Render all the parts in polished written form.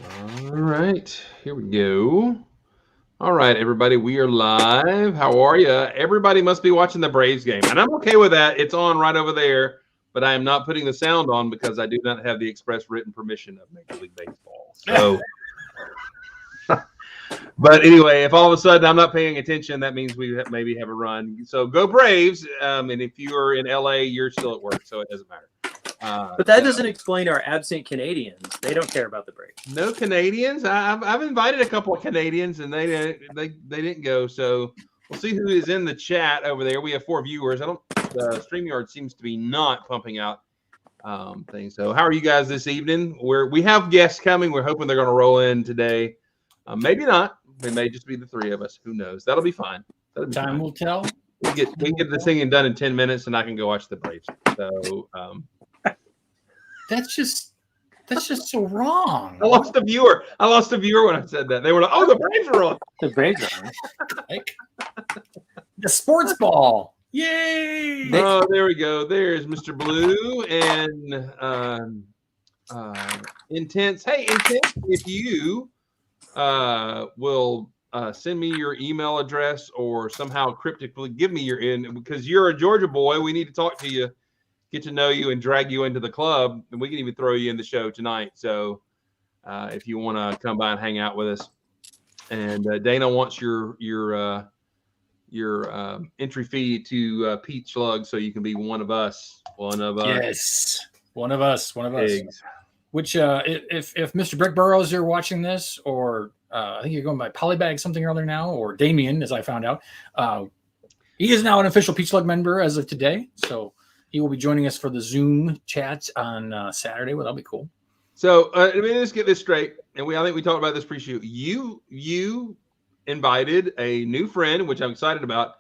All right, here we go. All right, everybody, we are live. How are you? Everybody must be watching the Braves game, and I'm okay with that. It's on right over there, but I am not putting the sound on because I do not have the express written permission of Major League Baseball. So, but anyway, if all of a sudden I'm not paying attention, that means we maybe have a run. So go Braves! And if you are in LA, you're still at work, so it doesn't matter. But that doesn't explain our absent Canadians. They don't care about the Braves. No Canadians. I've invited a couple of Canadians, and they didn't go. So we'll see who is in the chat over there. We have 4 viewers. StreamYard seems to be not pumping out things. So how are you guys this evening? We have guests coming. We're hoping they're going to roll in today. Maybe not. It may just be the 3 of us. Who knows? That'll be fine. Time will tell. We can get this thing done in 10 minutes, and I can go watch the Braves. So. That's just so wrong. I lost a viewer when I said that. They were like, "Oh, the Braves are on." The Braves are on. Like, the sports ball. Yay! Oh, there we go. There's Mr. Blue and Intense. Hey, Intense, if you will send me your email address or somehow cryptically give me your because you're a Georgia boy, we need to talk to you. Get to know you and drag you into the club, and we can even throw you in the show tonight. So if you want to come by and hang out with us, and Dana wants your entry fee to Pete Slug, so you can be one of us. Yes, one of us. Which if Mr. Brick Burrows you're watching this, or I think you're going by Polybag something or other now, or Damien, as I found out, he is now an official Pete Slug member as of today. So. He will be joining us for the Zoom chats on Saturday. Well, that'll be cool. So let me just get this straight. And I think we talked about this pre-shoot. You invited a new friend, which I'm excited about,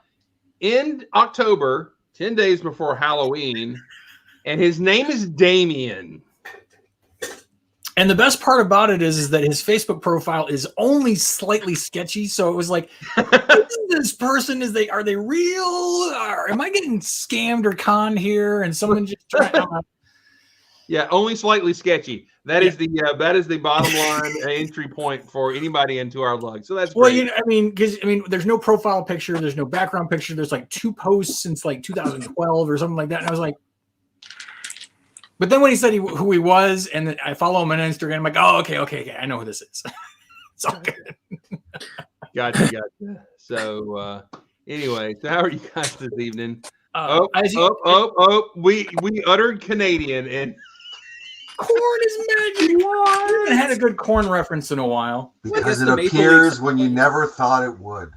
in October, 10 days before Halloween. And his name is Damien. And the best part about it is that his Facebook profile is only slightly sketchy. So it was like, this person are they real? Or am I getting scammed or conned here? And someone just Yeah, only slightly sketchy. That is the bottom line entry point for anybody into our log. So that's great. Well, there's no profile picture, there's no background picture. There's like 2 posts since like 2012 or something like that. And I was like. But then when he said who he was, and then I follow him on Instagram, I'm like, oh, okay, I know who this is. It's all good. Gotcha. So anyway, so how are you guys this evening? We uttered Canadian, and corn is magic. I haven't had a good corn reference in a while. Because it appears when you never thought it would.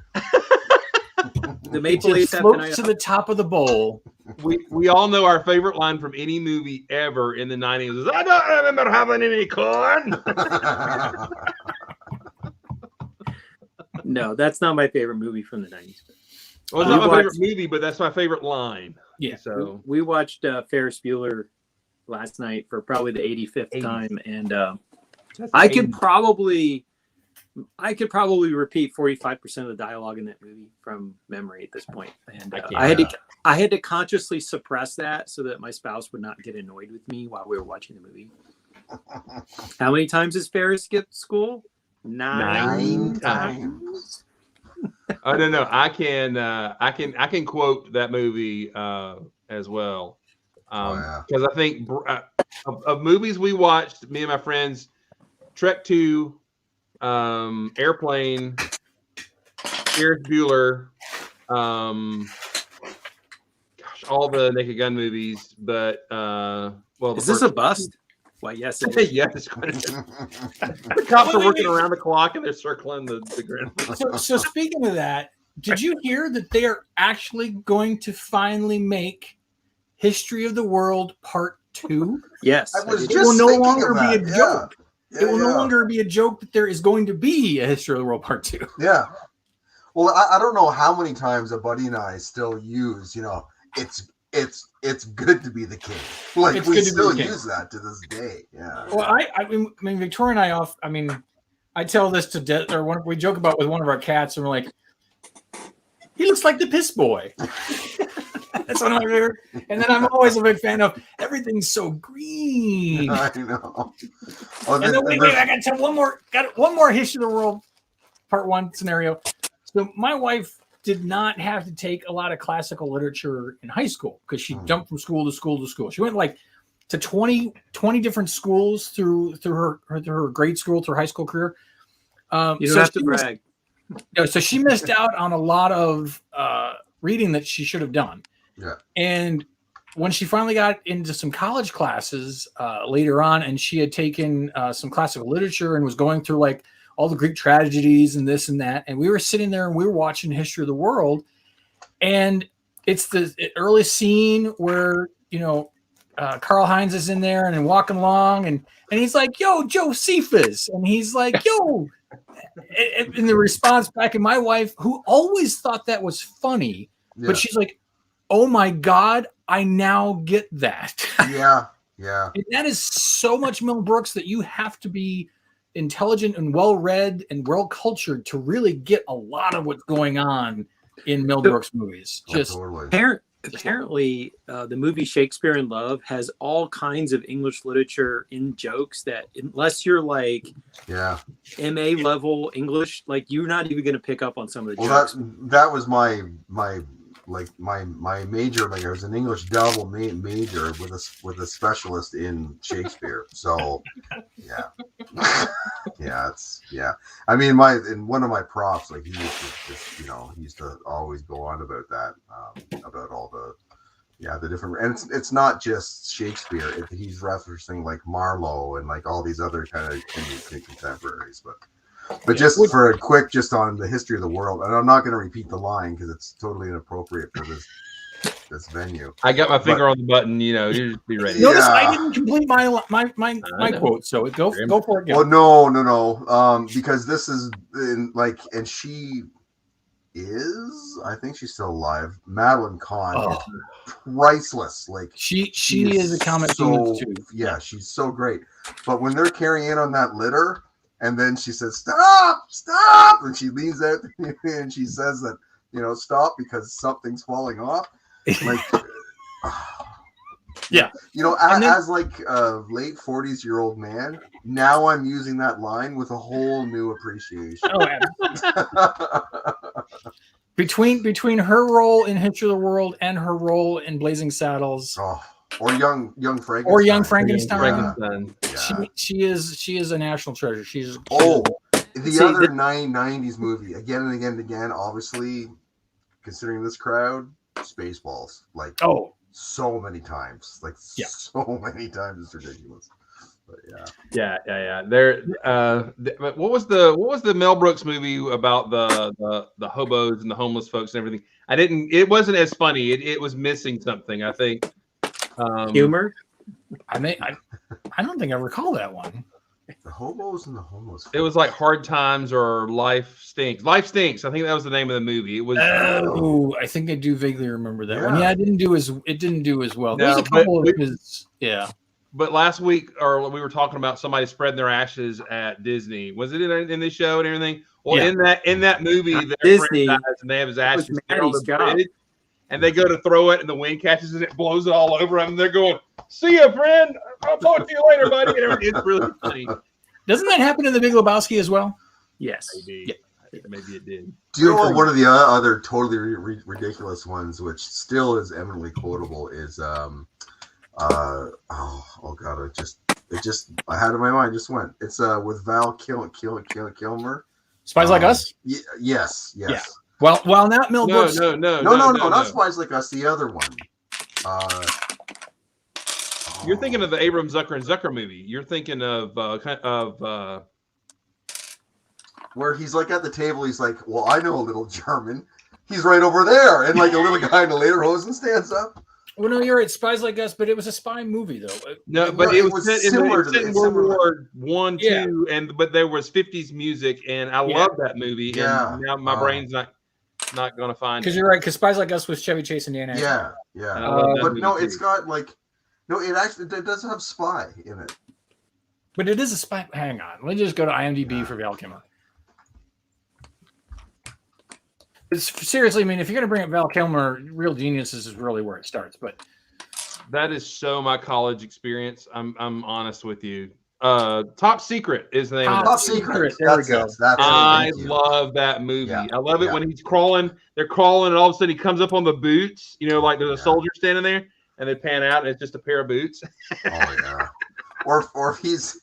The Maple Leafs floats to the top of the bowl. We all know our favorite line from any movie ever in the 90s is, I don't remember having any corn. No, that's not my favorite movie from the 90s. Well, it's not my favorite movie, but that's my favorite line. Yeah. So we watched Ferris Bueller last night for probably the 85th time, and I could probably repeat 45% of the dialogue in that movie from memory at this point. And I had to consciously suppress that so that my spouse would not get annoyed with me while we were watching the movie. How many times has Ferris skipped school? 9 times. Oh no, I can quote that movie as well. Because I think of movies we watched, me and my friends, Trek 2, Airplane, Ferris Bueller, all the Naked Gun movies, but is this a bust? Why, yes, it is. Yes. The cops are working around the clock and they're circling the ground. So speaking of that, did you hear that they are actually going to finally make History of the World Part 2? Yes. It will no longer be a joke. It will no longer be a joke that there is going to be a History of the World Part 2. Yeah. Well, I don't know how many times a buddy and I still use, it's good to be the king. Like, we still use that to this day. Yeah. Well, I mean, Victoria and I tell this to we joke about with one of our cats, and we're like, he looks like the piss boy. That's one of my favorite. And then I'm always a big fan of everything's so green. I know. Oh, and then wait, I got to tell one more history of the world, part 1 scenario. So my wife did not have to take a lot of classical literature in high school because she jumped from school to school to school. She went like to 20 different schools through her grade school, through her high school career. You don't have to brag. So she missed out on a lot of reading that she should have done. Yeah. And when she finally got into some college classes later on, and she had taken some classical literature and was going through like all the Greek tragedies and this and that, and we were sitting there and we were watching History of the World, and it's the early scene where Karl Heinz is in there and walking along, and he's like, "Yo, Josephus," and he's like, "Yo." In the response back, and my wife, who always thought that was funny, but she's like, "Oh my God, I now get that." Yeah. And that is so much Mel Brooks that you have to be intelligent and well-read and well-cultured to really get a lot of what's going on in Mel Brooks movies. Apparently, the movie Shakespeare in Love has all kinds of English literature in jokes that, unless you're like MA level English, like you're not even going to pick up on some of the jokes. That was my major. Like I was an English double major with a specialist in Shakespeare. So I mean, one of my profs, like he used to just, he used to always go on about that, about all the different, and it's not just Shakespeare. He's referencing like Marlowe and like all these other kind of contemporaries, but just for a quick, just on the history of the world, and I'm not going to repeat the line because it's totally inappropriate for this venue. I got my finger on the button. You just be ready. Notice I didn't complete my quote, so go for it. Well, no. Because this is and she is, I think she's still alive. Madeline Kahn, priceless. Like she is a comic too. Yeah, she's so great. But when they're carrying in on that litter, and then she says, "Stop!" And she leans out and she says that, stop because something's falling off. Like, as like a late 40s-year-old man, now I'm using that line with a whole new appreciation. Between her role in History of the World and her role in Blazing Saddles. Or young Frankenstein. Yeah. She is a national treasure. She's the other 90s movie again and again and again. Obviously, considering this crowd, Spaceballs. Like so many times. So many times, it's ridiculous. But yeah. There. What was the Mel Brooks movie about the hobos and the homeless folks and everything? It wasn't as funny. It was missing something, I think. Humor. I don't think I recall that one. The hobos and the homeless folks. It was like Hard Times or Life Stinks. Life Stinks. I think that was the name of the movie. It was. I think I do vaguely remember that one. Yeah, it didn't do as well. There's a couple of his. Yeah. But last week, we were talking about somebody spreading their ashes at Disney. Was it in this show and everything? Well, in that movie, Disney dies and they have his ashes there on the bridge, and they go to throw it, and the wind catches it, and it blows it all over them. And they're going, "See ya, friend. I'll talk to you later, buddy." And everything. It's really funny. Doesn't that happen in The Big Lebowski as well? Yes. Maybe. Yeah. Maybe it did. Do you know what one of the other totally ridiculous ones, which still is eminently quotable, is I had it in my mind, just went. It's with Val Kilmer. Spies Like Us? Yes. Yeah. Well, not Mel Brooks. No, not Spies Like Us. The other one. You're thinking of the Abrams Zucker and Zucker movie. You're thinking of where he's like at the table. He's like, "Well, I know a little German. He's right over there," and like a little guy in a lederhosen stands up. Well, no, you're right. Spies Like Us, but it was a spy movie, though. No, but it was similar to World War I, II, but there was 50s music, and I love that movie. Yeah. And now my brain's not going to find it. Because you're right, because Spies Like Us was Chevy Chase and Dan Aykroyd. Yeah. But no, it's got like, no, it does have spy in it. But it is a spy. Hang on. Let me just go to IMDb for Val Kilmer. Seriously, I mean, if you're going to bring up Val Kilmer, Real Geniuses is really where it starts. But that is so my college experience. I'm honest with you. Top Secret is the name of Top Secret. There we go. I love that movie. Yeah. I love it when he's crawling. They're crawling, and all of a sudden he comes up on the boots. You know, like there's a soldier standing there, and they pan out, and it's just a pair of boots. Oh yeah. Or he's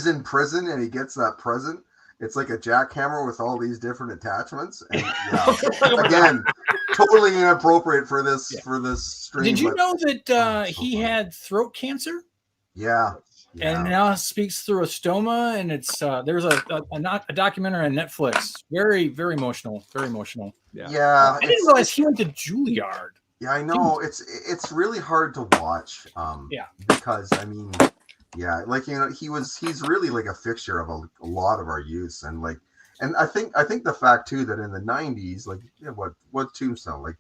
in prison and he gets that present. It's like a jackhammer with all these different attachments. And again, totally inappropriate for this stream. Did you know that he had throat cancer? Yeah. And now speaks through a stoma, and it's there's a documentary on Netflix. Very, very emotional. Very emotional. Yeah. I didn't realize he went to Juilliard. Yeah, I know. It's really hard to watch. Because I mean, like he's really like a fixture of a lot of our youth, and I think the fact too that in the 90s, like what Tombstone, like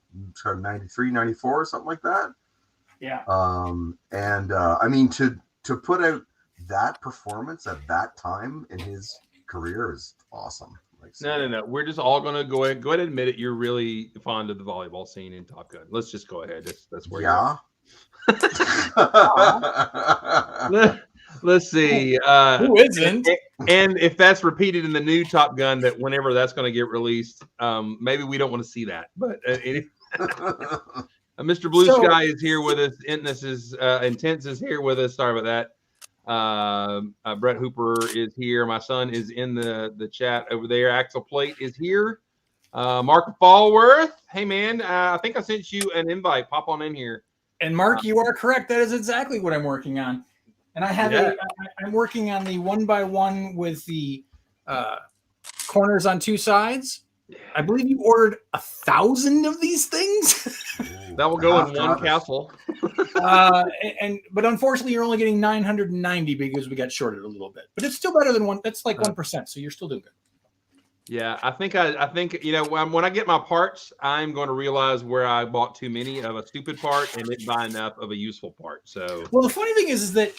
93, 94 or something like that. Yeah. I mean to put out that performance at that time in his career is awesome. No. We're just all gonna go ahead and admit it. You're really fond of the volleyball scene in Top Gun. Let's just go ahead. That's where. Yeah. Let's see. Who isn't? And if that's repeated in the new Top Gun, that whenever that's going to get released, maybe we don't want to see that. But Mr. Blue Sky is here with us. Intense is here with us. Sorry about that. Brett Hooper is here. My son is in the chat over there. Axel Plate is here. Mark Fallworth. Hey, man. I think I sent you an invite. Pop on in here. And Mark, you are correct. That is exactly what I'm working on. And I have I'm working on the 1x1 with the corners on two sides. I believe you ordered 1,000 of these things. That will go in one castle. But unfortunately, you're only getting 990 because we got shorted a little bit. But it's still better than one. That's like 1%. So you're still doing good. Yeah, I think when I get my parts, I'm going to realize where I bought too many of a stupid part and didn't buy enough of a useful part. So, well, the funny thing is that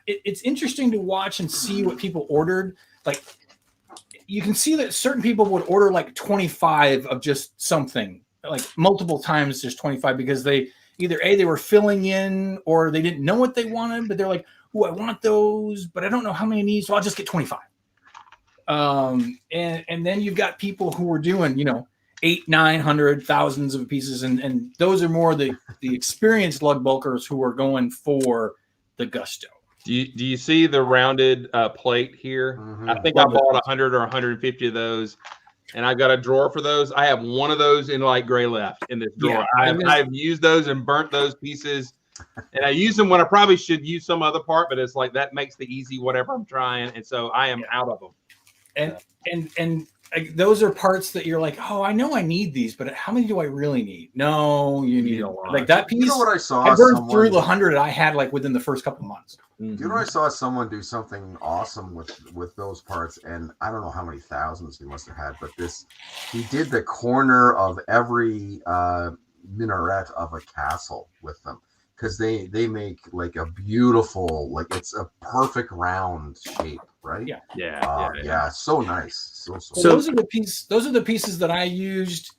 it's interesting to watch and see what people ordered. Like, you can see that certain people would order like 25 of just something, like multiple times just 25, because they either they were filling in or they didn't know what they wanted, but they're like, "Oh, I want those, but I don't know how many I need, so I'll just get 25." And then you've got people who are doing, 800, 900, thousands of pieces. And those are more the experienced lug bulkers who are going for the gusto. Do you see the rounded plate here? Mm-hmm. I think I bought 100 or 150 of those, and I got a drawer for those. I have one of those in light gray left in this drawer. Yeah, I've used those and burnt those pieces. And I use them when I probably should use some other part, but it's like that makes the easy whatever I'm trying. And so I am out of them. And those are parts that you're like, oh, I know I need these, but how many do I really need? No, you need a lot. Like that piece. You know what I saw? I burned through the 100 I had like within the first couple months. Mm-hmm. You know, I saw someone do something awesome with those parts, and I don't know how many thousands he must have had, but he did the corner of every minaret of a castle with them. Because they make like a beautiful, like it's a perfect round shape, right? Yeah. So nice. So those are the pieces that I used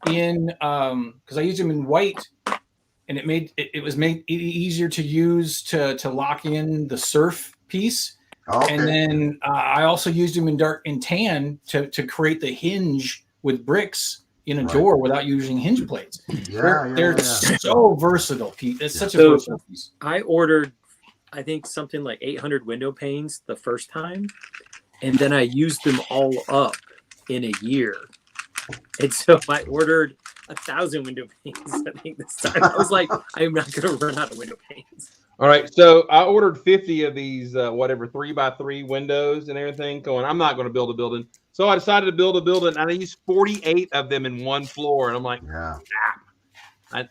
in because I used them in white, and it was made easier to use to lock in the surf piece. Okay. And then I also used them in tan to create the hinge with bricks in a door without using hinge plates. They're so versatile, Pete. It's such a versatile piece. I ordered, I think, something like 800 window panes the first time, and then I used them all up in a year. And so I ordered 1,000 window panes, I think, this time. I was like, I'm not going to run out of window panes. All right, so I ordered 50 of these, 3x3 windows and everything. Going, I'm not going to build a building. So I decided to build a building, and I used 48 of them in one floor. And I'm like, I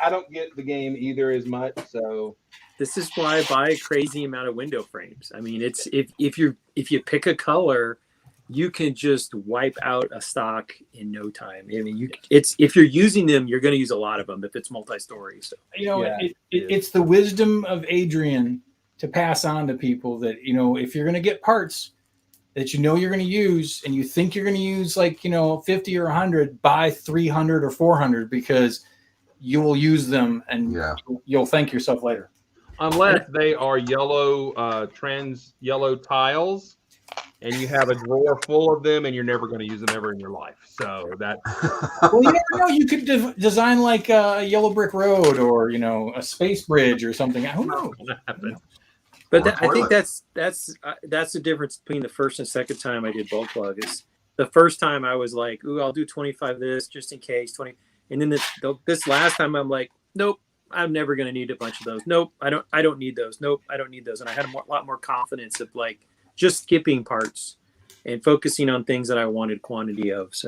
don't get the game either as much. So this is why I buy a crazy amount of window frames. I mean, it's if you pick a color, you can just wipe out a stock in no time. I mean, if you're using them, you're going to use a lot of them if it's multi-story. So it's the wisdom of Adrian to pass on to people that if you're going to get parts, that you know you're going to use, and you think you're going to use 50 or 100, buy 300 or 400 because you will use them and you'll thank yourself later. Unless they are yellow, yellow tiles, and you have a drawer full of them, and you're never going to use them ever in your life. So that. Well, you never know. You could design like a yellow brick road, or a space bridge or something. Who knows? But I think that's the difference between the first and second time I did bulk plug. Is the first time I was like, "Ooh, I'll do 25 of this just in case 20," and then this last time I'm like, "Nope, I'm never going to need a bunch of those. Nope, I don't need those. Nope, I don't need those." And I had a lot more confidence of like just skipping parts and focusing on things that I wanted quantity of. So,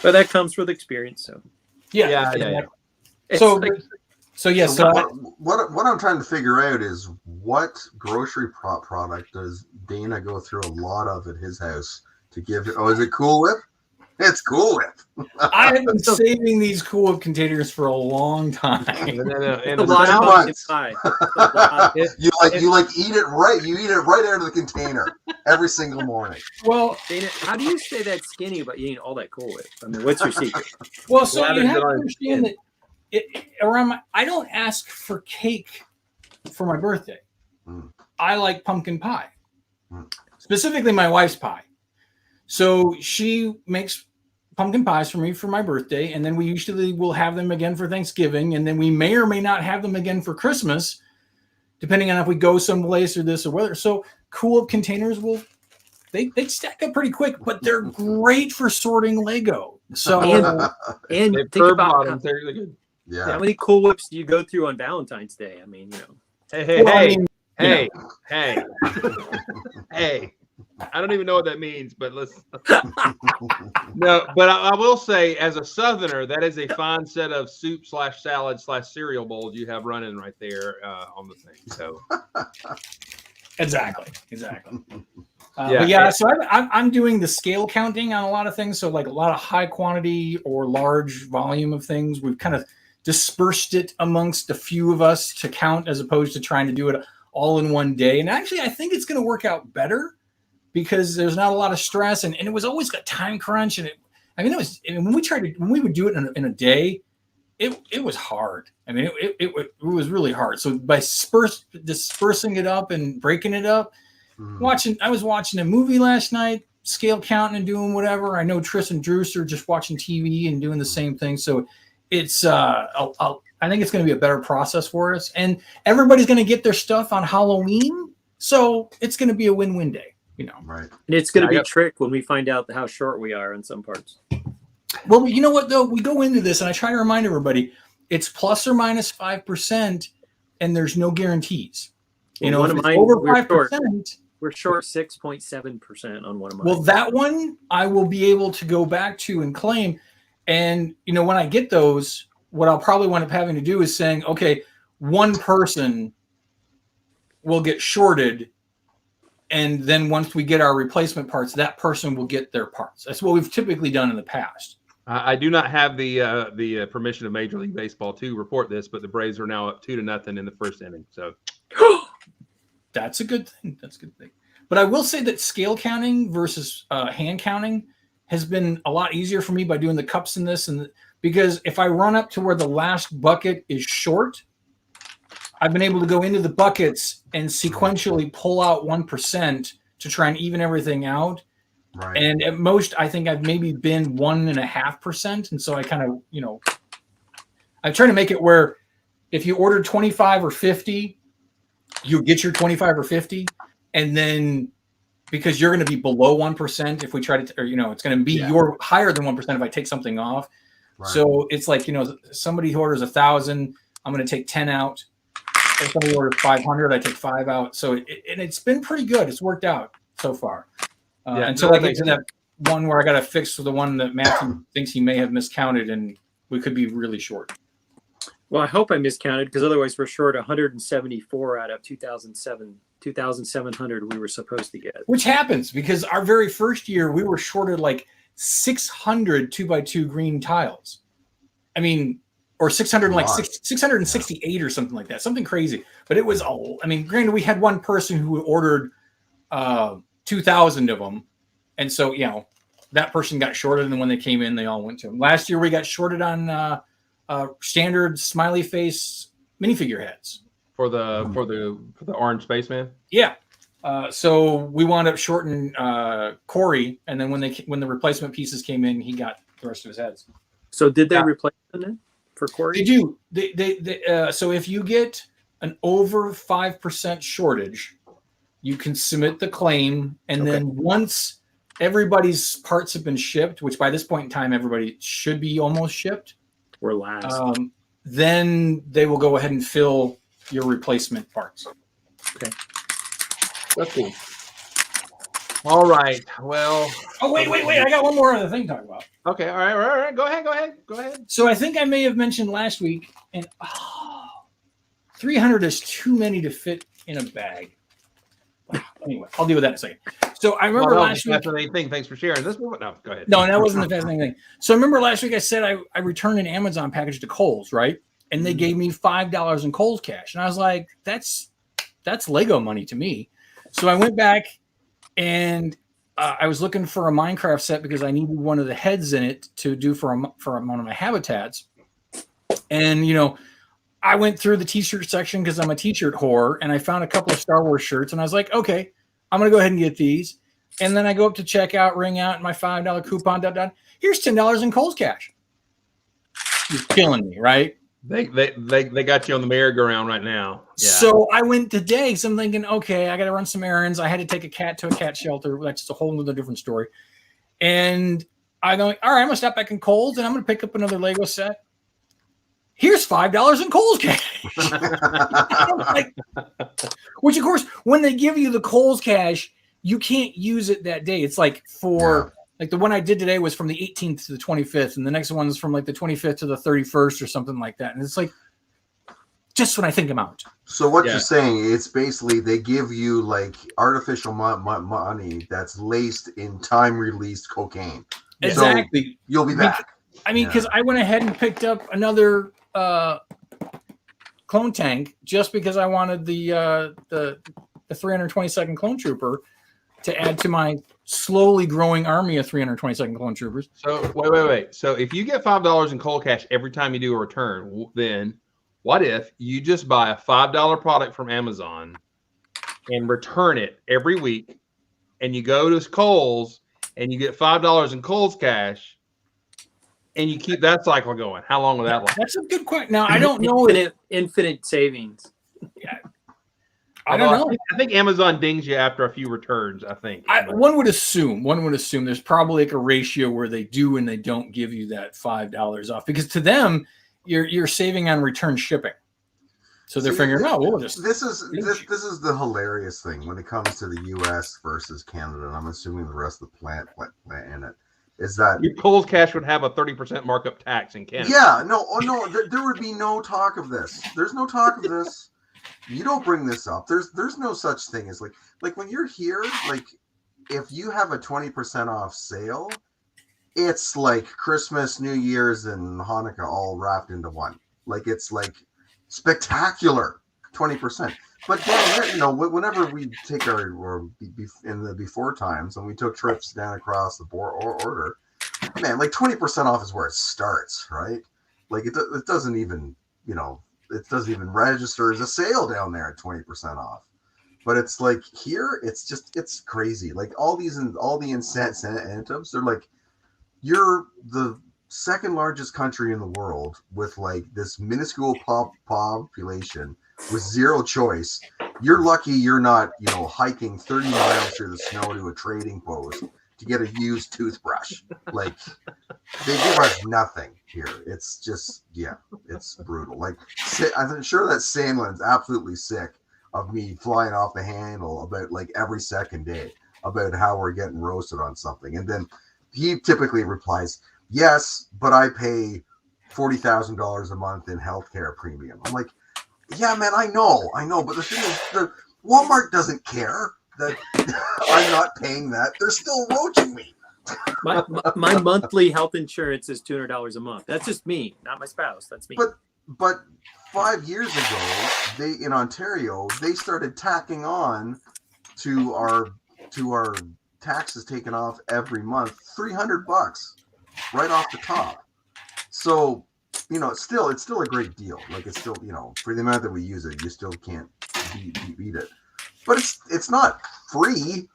but that comes with experience. So, yeah. So what I'm trying to figure out is what grocery product does Dana go through a lot of at his house to give it? Oh, is it Cool Whip? It's Cool Whip. I have been saving these Cool Whip containers for a long time. And you eat it right. You eat it right out of the container every single morning. Well, Dana, how do you stay that skinny but you eat all that Cool Whip? I mean, what's your secret? Well, so you have to understand that. I don't ask for cake for my birthday. I like pumpkin pie, specifically my wife's pie. So she makes pumpkin pies for me for my birthday, and then we usually will have them again for Thanksgiving, and then we may or may not have them again for Christmas, depending on if we go someplace or this or whether. So Cool Up containers they stack up pretty quick, but they're great for sorting Lego. So and think about they're really good. Yeah. How many Cool Whips do you go through on Valentine's Day? I mean, Hey. I don't even know what that means, but let's. No, but I will say, as a Southerner, that is a fine set of soup /salad /cereal bowls you have running right there on the thing. So. Exactly. So I'm doing the scale counting on a lot of things. So like a lot of high quantity or large volume of things, we've kind of dispersed it amongst a few of us to count as opposed to trying to do it all in one day. And actually, I think it's going to work out better because there's not a lot of stress. And it was always a time crunch. And when we would do it in a day, it was hard. I mean, it was really hard. So by dispersing it up and breaking it up, I was watching a movie last night, scale counting and doing whatever. I know Tris and Drews are just watching TV and doing the same thing. So it's I think it's going to be a better process for us, and everybody's going to get their stuff on Halloween, so it's going to be a win-win day, Right. And it's going to be a trick when we find out how short we are in some parts. Well, you know what though? We go into this, and I try to remind everybody, it's plus or minus 5%, and there's no guarantees. Well, if it's over 5%. We're short 6.7% on one of mine. Well, that one I will be able to go back to and claim. And, when I get those, what I'll probably wind up having to do is saying, okay, one person will get shorted. And then once we get our replacement parts, that person will get their parts. That's what we've typically done in the past. I do not have the permission of Major League Baseball to report this, but the Braves are now up 2-0 in the first inning. So that's a good thing. But I will say that scale counting versus hand counting has been a lot easier for me by doing the cups in this. Because if I run up to where the last bucket is short, I've been able to go into the buckets and sequentially pull out 1% to try and even everything out. Right. And at most, I think I've maybe been 1.5%. And so I kind of, I'm trying to make it where if you order 25 or 50, you get your 25 or 50. And then because you're going to be below 1% if we try to, it's going to be your higher than 1% if I take something off. Right. So it's like, somebody who orders 1,000, I'm going to take 10 out. If somebody orders 500, I take 5 out. So it's been pretty good. It's worked out so far. Until I get to that one where I got to fix the one that Matthew thinks he may have miscounted, and we could be really short. Well, I hope I miscounted, because otherwise we're short 174 out of 2,700 we were supposed to get. Which happens because our very first year we were shorted like 600 2x2 green tiles. I mean, or 668 or something like that, something crazy. But it was granted, we had one person who ordered 2,000 of them. And so, that person got shorted. And then when they came in, they all went to them. Last year, we got shorted on standard smiley face minifigure heads. For the orange spaceman? Yeah. So we wound up shorting Corey. And then when the replacement pieces came in, he got the rest of his heads. So did they replace them then for Corey? They do. So if you get an over 5% shortage, you can submit the claim, and then once everybody's parts have been shipped, which by this point in time everybody should be almost shipped, or last, then they will go ahead and fill your replacement parts. Okay, that's cool. All right. Well. Oh wait! I got one more other thing to talk about. Okay. All right. Go ahead. So I think I may have mentioned last week, and 300 is too many to fit in a bag. Anyway, I'll deal with that in a second. So I remember last week. Fascinating thing. Thanks for sharing this. No, go ahead. No, that wasn't the fascinating thing. So I remember last week I said I returned an Amazon package to Kohl's, right? And they gave me $5 in Kohl's cash, and I was like, that's Lego money to me. So I went back and I was looking for a Minecraft set because I needed one of the heads in it to do for one of my habitats. And I went through the t-shirt section because I'm a t-shirt whore, and I found a couple of Star Wars shirts, and I was like, okay, I'm going to go ahead and get these. And then I go up to checkout, ring out my $5 coupon, here's $10 in Kohl's cash. You're killing me, right? They got you on the merry-go-round right now. Yeah. So I went today, so I'm thinking, okay, I got to run some errands. I had to take a cat to a cat shelter. That's just a whole other different story. And I go, all right, I'm going to stop back in Kohl's, and I'm going to pick up another Lego set. Here's $5 in Kohl's cash. Which, of course, when they give you the Kohl's cash, you can't use it that day. It's like like the one I did today was from the 18th to the 25th, and the next one is from like the 25th to the 31st or something like that. And it's like, just when I think I'm out. So what you're saying, it's basically they give you like artificial money that's laced in time-released cocaine. Exactly. So you'll be back. I mean, because I went ahead and picked up another clone tank just because I wanted the 322nd clone trooper to add to my slowly growing army of 322nd clone troopers. So wait. So if you get $5 in Kohl cash every time you do a return, then what if you just buy a $5 product from Amazon and return it every week, and you go to Kohl's and you get $5 in Kohl's cash, and you keep that cycle going? How long will that last? That's a good question. Now I don't know infinite savings. Yeah. I don't know. I think Amazon dings you after a few returns. I think one would assume there's probably like a ratio where they do and they don't give you that $5 off, because to them you're saving on return shipping. So they're figuring, this is the hilarious thing when it comes to the U.S. versus Canada, and I'm assuming the rest of the plant in it, is that your Kohl's cash would have a 30% markup tax in Canada. Yeah, there would be no talk of this. There's no talk of this. You don't bring this up. There's no such thing as like when you're here, like if you have a 20% off sale, it's like Christmas, New Year's, and Hanukkah all wrapped into one. Like it's like spectacular 20%. But then whenever we take in the before times when we took trips down across the border, man, like 20% off is where it starts, right? Like it doesn't even it doesn't even register as a sale down there at 20% off. But it's like here, it's crazy. Like all the incentives, they're like, you're the second largest country in the world with like this minuscule population with zero choice. You're lucky you're not, hiking 30 miles through the snow to a trading post to get a used toothbrush. Like they give us nothing here. It's just, it's brutal. Like I'm sure that Sandlin's absolutely sick of me flying off the handle about like every second day about how we're getting roasted on something. And then he typically replies, yes, but I pay $40,000 a month in healthcare premium. I'm like, yeah, man, I know. But the thing is, Walmart doesn't care that I'm not paying that. They're still roaching me. My monthly health insurance is $200 a month. That's just me, not my spouse. That's me. But 5 years ago, in Ontario, they started tacking on to our to our taxes taken off every month, $300 right off the top. So, it's still a great deal. Like, it's still, for the amount that we use it, you still can't beat it. But it's not free.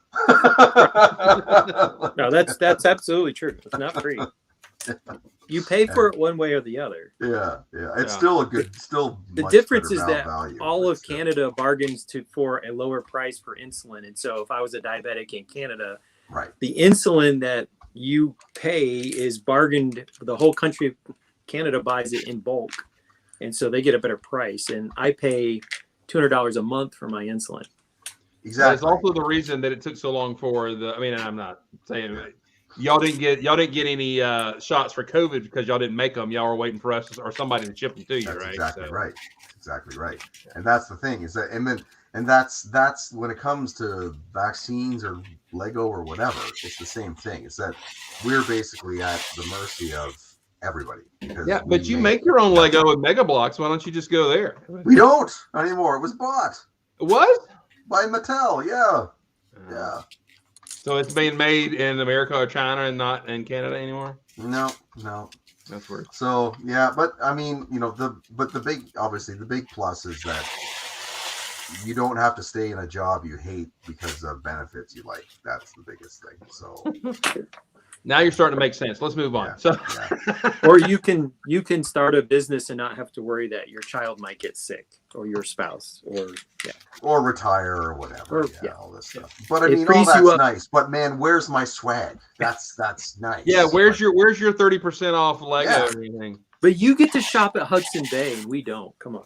No, that's absolutely true. It's not free. You pay for it one way or the other. Yeah. It's still a good, The difference is that all of Canada bargains for a lower price for insulin. And so if I was a diabetic in Canada, right, the insulin that you pay is bargained. The whole country of Canada buys it in bulk. And so they get a better price. And I pay $200 a month for my insulin. Exactly. That's also the reason that it took so long for I'm not saying y'all didn't get any shots for COVID because y'all didn't make them. Y'all were waiting for us or somebody to ship them to you, right? Exactly right. And that's the thing is that, and that's when it comes to vaccines or Lego or whatever, it's the same thing. It's that we're basically at the mercy of everybody. Yeah, but you make your own Lego with Mega Blocks. Why don't you just go there? We don't anymore. It was bought. What? By Mattel, yeah. So it's being made in America or China and not in Canada anymore? No. That's weird. So, yeah, but I mean, the big plus is that you don't have to stay in a job you hate because of benefits you like. That's the biggest thing. So now you're starting to make sense. Let's move on. Or you can start a business and not have to worry that your child might get sick or your spouse or retire or whatever. All this stuff. But I mean, all that's nice. But man, where's my swag? That's nice. Yeah, where's your 30% off Lego or anything? But you get to shop at Hudson Bay and we don't. Come on.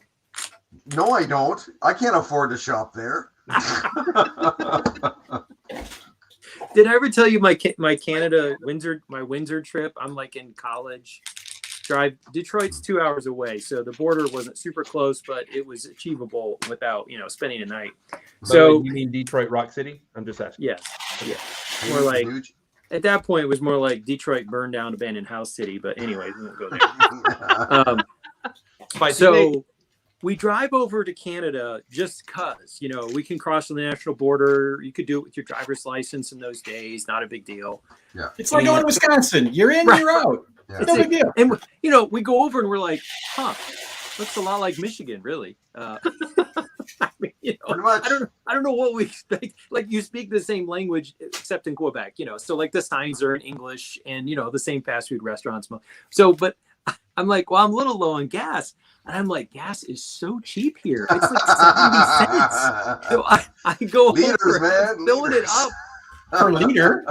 No, I don't. I can't afford to shop there. Did I ever tell you my Canada Windsor trip? I'm like in college. Detroit's 2 hours away, so the border wasn't super close, but it was achievable without spending a night. So you mean Detroit Rock City? I'm just asking. Yeah. More like at that point it was more like Detroit burned down abandoned house city. But anyways, we won't go there. So we drive over to Canada just because, we can cross the national border. You could do it with your driver's license in those days. Not a big deal. Yeah. It's like going to Wisconsin. You're in, you're out. Yeah. It's no big deal. And, we go over and we're like, looks a lot like Michigan, really. I mean, pretty much. I don't know what we expect. Like you speak the same language except in Quebec, so like the signs are in English and, the same fast food restaurants. So, but I'm like, well, I'm a little low on gas. And I'm like, gas is so cheap here. It's like 70 cents. So I go over, filling it up. Per liter.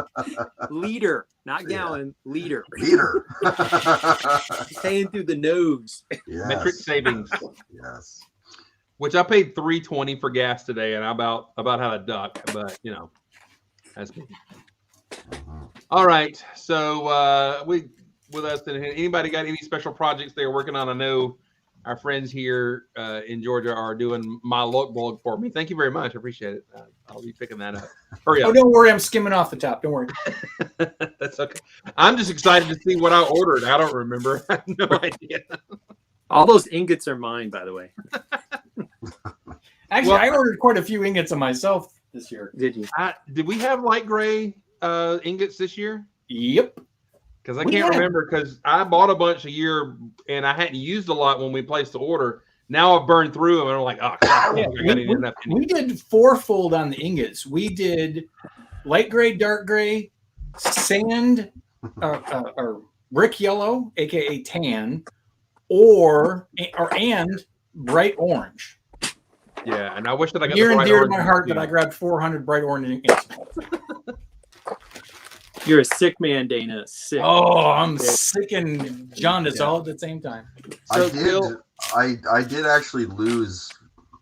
Liter, not gallon, liter. Liter. Paying through the nose. Yes. Metric savings. Yes. Which I paid $3.20 for gas today, and I about had a duck, but that's me. All right. So with us, anybody got any special projects they're working on? I know our friends here in Georgia are doing my look blog for me. Thank you very much. I appreciate it. I'll be picking that up. Hurry up. Oh, don't worry. I'm skimming off the top. Don't worry. That's okay. I'm just excited to see what I ordered. I don't remember. I have no idea. All those ingots are mine, by the way. Actually, I ordered quite a few ingots of myself this year. Did you? Did we have light gray ingots this year? Yep. Because I can't remember because I bought a bunch a year and I hadn't used a lot when we placed the order. Now I've burned through them and I'm like, oh, God, we did fourfold on the ingots. We did light gray, dark gray, sand, or brick yellow, aka tan, and bright orange. Yeah, and I wish that I got near and dear to my heart that I grabbed 400 bright orange ingots. You're a sick man, Dana. Sick. Oh, I'm sick and jaundiced all at the same time. So I did actually lose.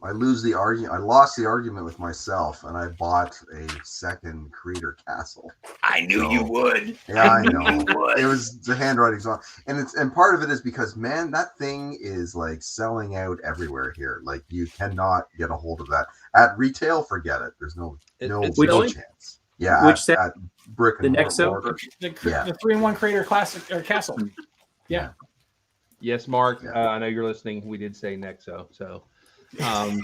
I lost the argument with myself, and I bought a second Creator Castle. I knew you would. Yeah, I know. It was the handwriting's on, and part of it is because man, that thing is like selling out everywhere here. Like you cannot get a hold of that at retail. Forget it. There's no chance. Yeah, which set? At brick and mortar. The 3-in-1 Creator Classic or Castle. Yeah. Yes, Mark. I know you're listening. We did say Nexo. So, That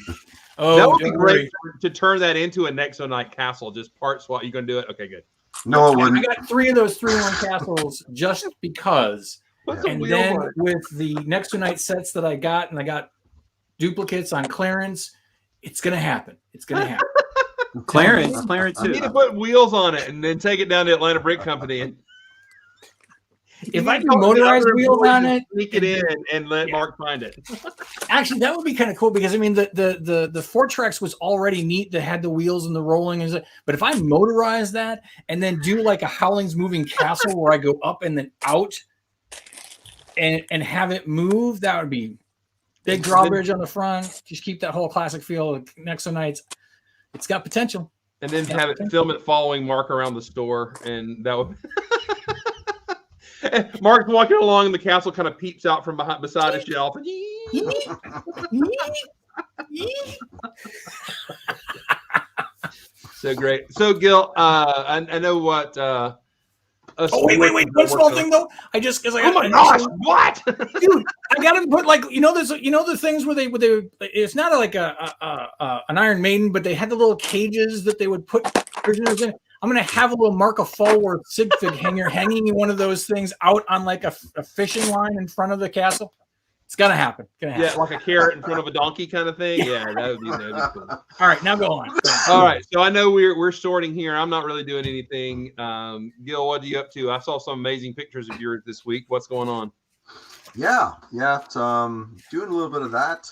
would be great to turn that into a Nexonite castle. Just part swap. You gonna do it? Okay, good. No, it wouldn't. I got 3 of those 3-in-1 castles just because. And then with the Nexonite sets that I got, and I got duplicates on clearance, it's gonna happen. It's gonna happen. Clearance You too. need to put wheels on it and then take it down to Atlanta Brick Company. And if I can motorized wheels on it, sneak it in and let Mark find it. Actually, that would be kind of cool because I mean the Fortrex was already neat that had the wheels and the rolling, but if I motorize that and then do like a Howling's Moving Castle where I go up and then out and have it move, that would be big drawbridge on the front. Just keep that whole classic feel of Nexonites. It's got potential. And then have it film it following Mark around the store, and that would. Mark's walking along, and the castle kind of peeps out from beside a shelf. So great. So Gil, I know what. Wait! One small thing though. Oh my gosh! What, dude? I gotta put the things where they it's not like an Iron Maiden, but they had the little cages that they would put prisoners in. I'm gonna have a little Mark of Falworth sig fig hanging in one of those things out on like a fishing line in front of the castle. It's gonna happen. Yeah, like a carrot in front of a donkey kind of thing. Yeah, that would be cool. All right, now go on. All right, so I know we're sorting here. I'm not really doing anything. Gil, what are you up to? I saw some amazing pictures of yours this week. What's going on? Yeah. Doing a little bit of that.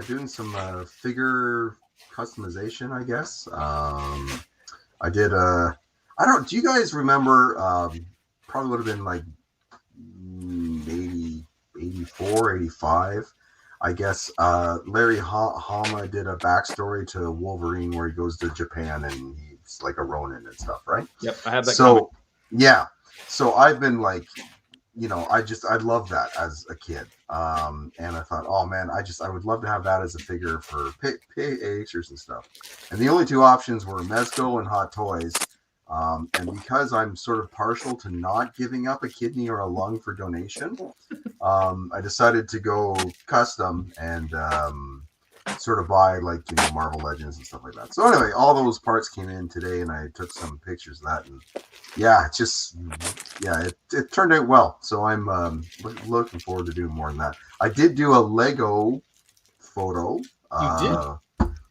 Doing some figure customization, I guess. I did. Do you guys remember? Probably would have been like 84, 85. I guess Larry Hama did a backstory to Wolverine where he goes to Japan and he's like a Ronin and stuff, right? Yep, I have that. So yeah, so I've been like, I love that as a kid, and I thought, oh man, I would love to have that as a figure for pictures and stuff. And the only 2 options were Mezco and Hot Toys. And because I'm sort of partial to not giving up a kidney or a lung for donation, I decided to go custom and sort of buy like Marvel Legends and stuff like that. So anyway, all those parts came in today, and I took some pictures of that, and it turned out well. So I'm looking forward to doing more than that. I did do a Lego photo. You did?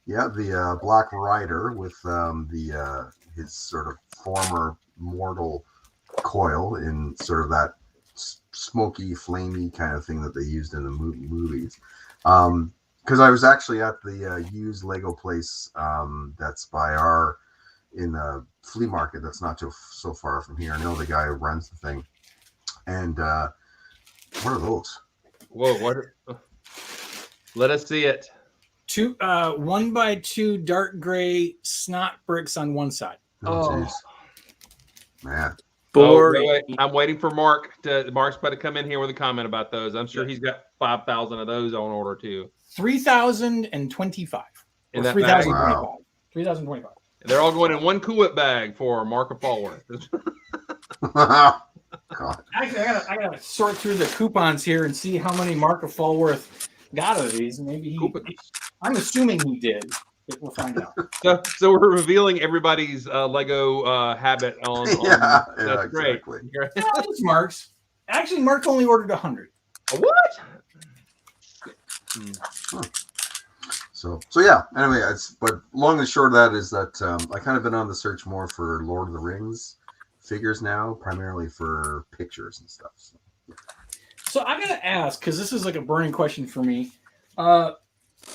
Yeah, the Black Rider with his sort of former mortal coil in sort of that smoky, flamey kind of thing that they used in the movies. Because I was actually at the used Lego place that's in the flea market that's not so far from here. I know the guy who runs the thing. And what are those? Whoa, what? Let us see it. 1x2 dark gray snot bricks on one side. Oh, man. Wait. I'm waiting for Mark. Mark's about to come in here with a comment about those. I'm sure he's got 5,000 of those on order too. 3,025. In that 3,025. Wow. 3,025. They're all going in one Cool-Whip bag for Mark of Falworth. God. Actually, I gotta sort through the coupons here and see how many Mark of Falworth got of these. Maybe I'm assuming he did. We'll find out. So we're revealing everybody's Lego habit on. That's great. Exactly. It's Mark's. Actually, Mark only ordered 100. What? So yeah. Anyway, but long and short of that is that I kind of been on the search more for Lord of the Rings figures now, primarily for pictures and stuff. So I gotta ask, because this is like a burning question for me. I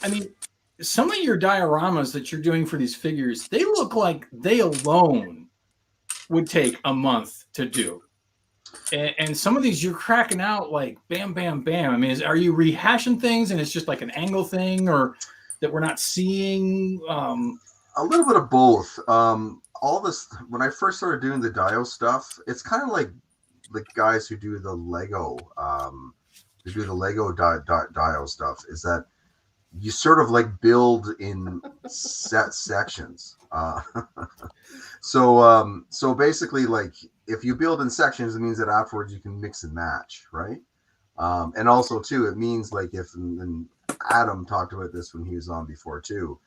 mean, some of your dioramas that you're doing for these figures, they look like they alone would take a month to do. And some of these you're cracking out like bam, bam, bam. I mean, are you rehashing things and it's just like an angle thing or that we're not seeing? A little bit of both. All this, when I first started doing the Dio stuff, it's kind of like the guys who do the Lego, Dio stuff, is that you sort of like build in set sections. So basically, like if you build in sections, it means that afterwards you can mix and match, right? And also too, it means like and Adam talked about this when he was on before too,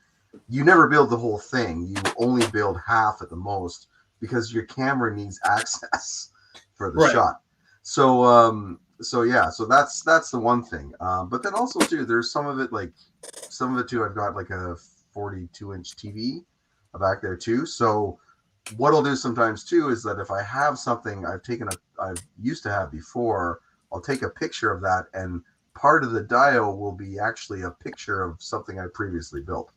you never build the whole thing. You only build half at the most because your camera needs access for the shot. So so that's the one thing. But then also too, there's some of it too. I've got like a 42-inch TV back there too. So what I'll do sometimes too is that if I have something I used to have before, I'll take a picture of that, and part of the dial will be actually a picture of something I previously built.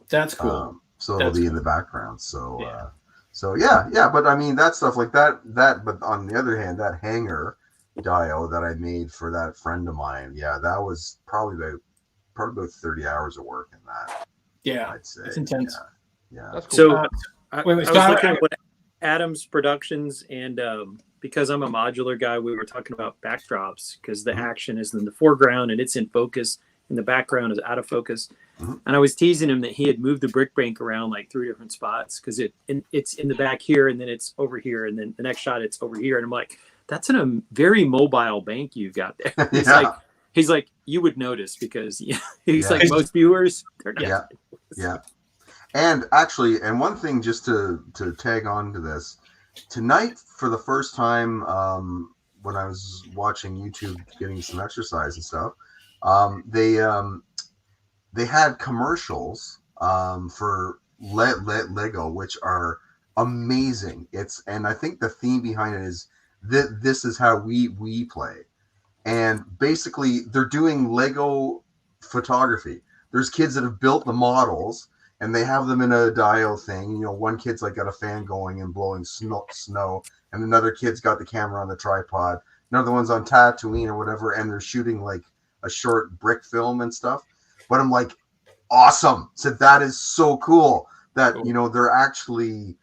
That's cool. So it'll be in the background. So yeah. But I mean, that stuff like that. But on the other hand, that hanger dial that I made for that friend of mine, that was probably about 30 hours of work in that. Yeah, I'd say it's intense. Yeah. That's cool. So I was Scott, looking at what Adam's Productions, and because I'm a modular guy, we were talking about backdrops because the action is in the foreground and it's in focus, and the background is out of focus. And I was teasing him that he had moved the brick bank around like 3 different spots because it's in the back here, and then it's over here, and then the next shot it's over here, and I'm like, that's a very mobile bank you've got there. He's like, you would notice because he's like most viewers. Yeah. And actually, and one thing just to tag on to this, tonight for the first time, when I was watching YouTube, getting some exercise and stuff, they had commercials for Lego, which are amazing. And I think the theme behind it is that this is how we play. And basically, they're doing Lego photography. There's kids that have built the models, and they have them in a dial thing. You know, one kid's like got a fan going and blowing snow, and another kid's got the camera on the tripod. Another one's on Tatooine or whatever, and they're shooting like a short brick film and stuff. But I'm like, awesome! So that is so cool that they're actually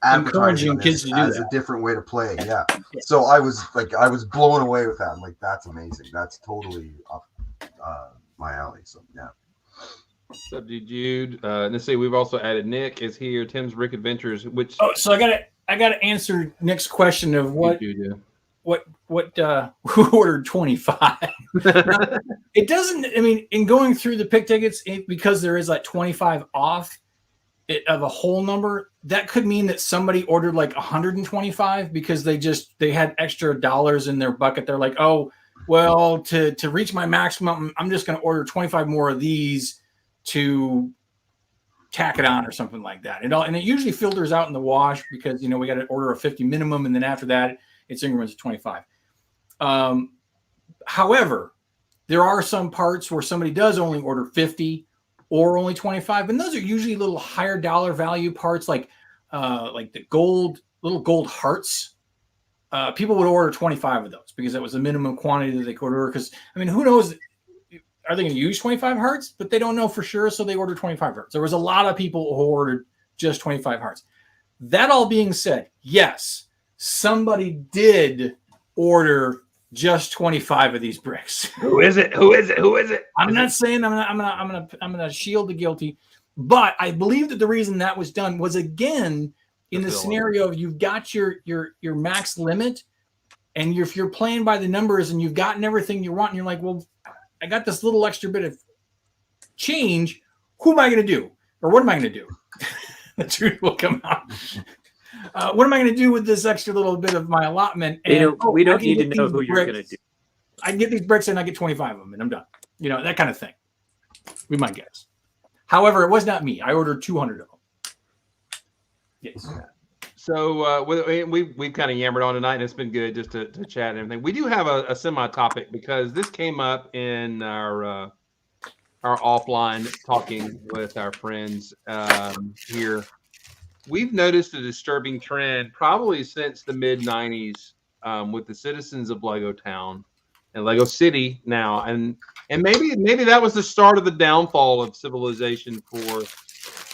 encouraging kids to do as a different way to play. Yeah. So I was blown away with that. I'm like, that's amazing. That's totally up my alley. So yeah. What's up, Jude? Let's see. We've also added Nick is here. Tim's Brick Adventures. Which so I gotta answer Nick's question of what who ordered 25. It doesn't. I mean, in going through the pick tickets, because there is like 25 off of a whole number, that could mean that somebody ordered like 125 because they had extra dollars in their bucket. They're like, oh, well, to reach my maximum, I'm just going to order 25 more of these to tack it on or something like that. And it usually filters out in the wash because, we got to order a 50 minimum. And then after that, it's increments of 25. However, there are some parts where somebody does only order 50 or only 25. And those are usually little higher dollar value parts like the little gold hearts. People would order 25 of those because that was the minimum quantity that they could order. Because, I mean, who knows? Are they going to use 25 hearts? But they don't know for sure, so they ordered 25 hearts. There was a lot of people who ordered just 25 hearts. That all being said, yes, somebody did order just 25 of these bricks. Who is it? I'm not saying I'm gonna shield the guilty, but I believe that the reason that was done was, again, in the scenario of you've got your max limit, and if you're playing by the numbers and you've gotten everything you want, and you're like, well, I got this little extra bit of change. Who am I going to do? Or what am I going to do? The truth will come out. What am I going to do with this extra little bit of my allotment? And, we don't need to know who you're going to do. I get these bricks and I get 25 of them and I'm done. That kind of thing. We might guess. However, it was not me. I ordered 200 of them. Yes. So we've kind of yammered on tonight, and it's been good just to chat and everything. We do have a semi-topic because this came up in our offline talking with our friends here. We've noticed a disturbing trend probably since the mid-90s with the citizens of Lego Town and Lego City now, and maybe that was the start of the downfall of civilization for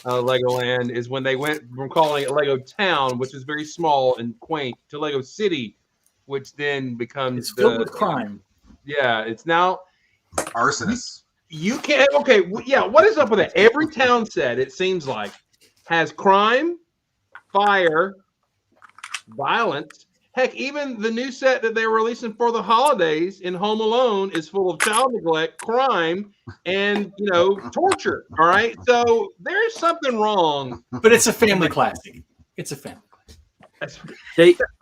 Legoland, is when they went from calling it Lego Town, which is very small and quaint, to Lego City, which then becomes filled with crime. Yeah, it's now arsonists. You can't. Okay, yeah. What is up with it? Every town set, it seems like, has crime, fire, violence, Heck, even the new set that they're releasing for the holidays in Home Alone is full of child neglect, crime, and torture. All right, so there's something wrong. But it's a family classic. It's a family classic. That's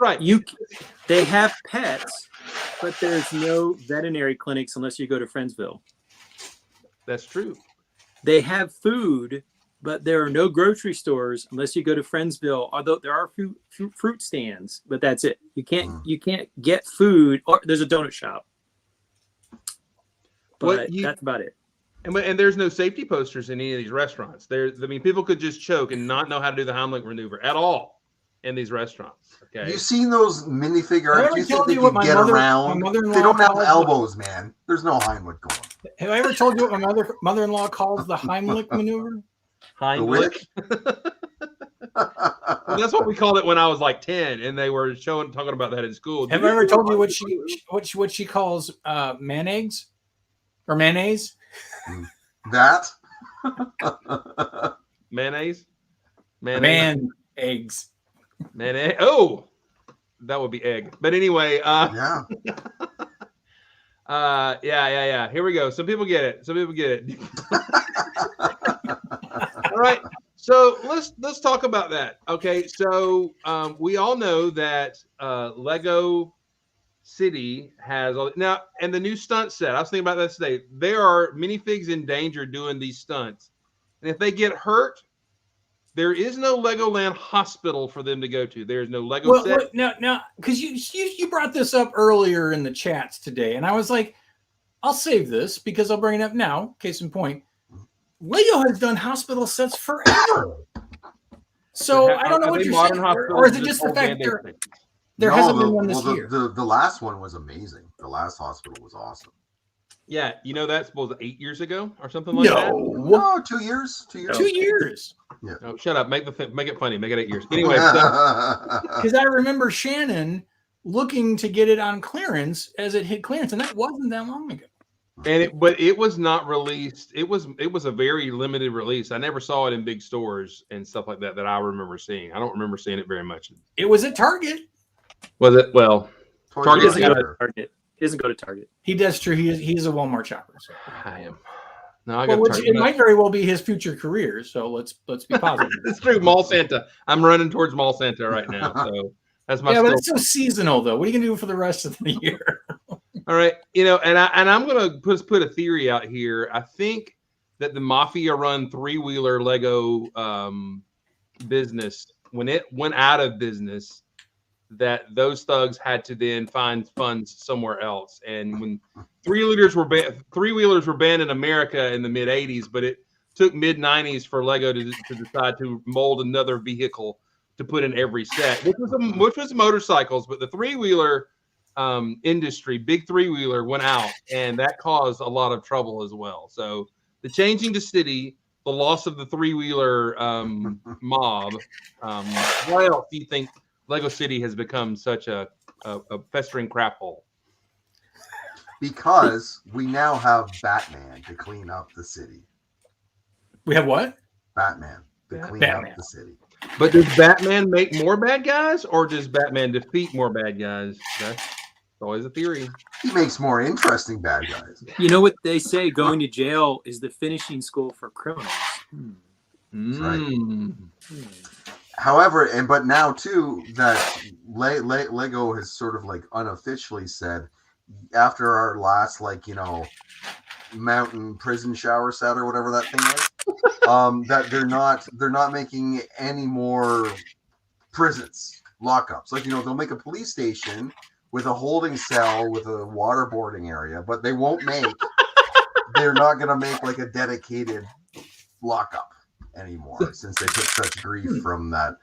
right. They have pets, but there's no veterinary clinics unless you go to Friendsville. That's true. They have food, but there are no grocery stores unless you go to Friendsville. Although there are fruit stands, but that's it. You can't get food. Or there's a donut shop, but that's about it. And there's no safety posters in any of these restaurants. People could just choke and not know how to do the Heimlich maneuver at all in these restaurants. Okay. You've seen those minifigure? Do you think they can get around? They don't have elbows, man. There's no Heimlich going. Have I ever told you what my mother-in-law calls the Heimlich maneuver? Heimlich. Well, that's what we called it when I was like 10, and they were talking about that in school. Have I ever told you what she calls mayonnaise or mayonnaise? That mayonnaise. Man eggs. Mayonnaise. Oh, that would be egg. But anyway, yeah. Yeah. Here we go. Some people get it. All right. So let's talk about that. Okay. So we all know that Lego City has now, and the new stunt set. I was thinking about that today. There are minifigs in danger doing these stunts, and if they get hurt, there is no Legoland hospital for them to go to. There's no Lego set. Now, because you brought this up earlier in the chats today, and I was like, I'll save this because I'll bring it up now. Case in point, Lego has done hospital sets forever. So I don't know what you're saying, or is it just the fact there hasn't been one this year? The last one was amazing. The last hospital was awesome. Yeah, that's supposed to 8 years ago or something like that. No, 2 years. 2 years. 2 years. Yeah. Oh, shut up. Make it funny. Make it 8 years. Anyway, because I remember Shannon looking to get it on clearance as it hit clearance, and that wasn't that long ago. But it was not released. It was a very limited release. I never saw it in big stores and stuff like that I remember seeing. I don't remember seeing it very much. It was at Target. Was it? Well, Target doesn't go to Target. He doesn't go to Target. He does true. He's a Walmart shopper. So. I am. No, I got it might very well be his future career. So let's be positive. It's true. Mall Santa. I'm running towards Mall Santa right now. So that's my. Yeah, but it's so seasonal though. What are you gonna do for the rest of the year? All right, and I'm gonna put a theory out here. I think that the Mafia-run three-wheeler Lego business, when it went out of business, that those thugs had to then find funds somewhere else. And when three-wheelers were banned in America in the mid '80s, but it took mid '90s for Lego to decide to mold another vehicle to put in every set, which was motorcycles, but the three-wheeler industry, big three-wheeler went out, and that caused a lot of trouble as well. So the changing to city, the loss of the three-wheeler mob. Why else do you think Lego City has become such a festering crap hole? Because we now have Batman to clean up the city. We have what? Batman to clean up the city. But does Batman make more bad guys, or does Batman defeat more bad guys? That's always a theory. He makes more interesting bad guys. You know what they say? Going to jail is the finishing school for criminals. That's right. However, but now too that Lego has sort of like unofficially said, after our last mountain prison shower set or whatever that thing is, that they're not making any more prisons, lockups. They'll make a police station with a holding cell with a waterboarding area, but they're not going to make like a dedicated lockup anymore since they took such grief from that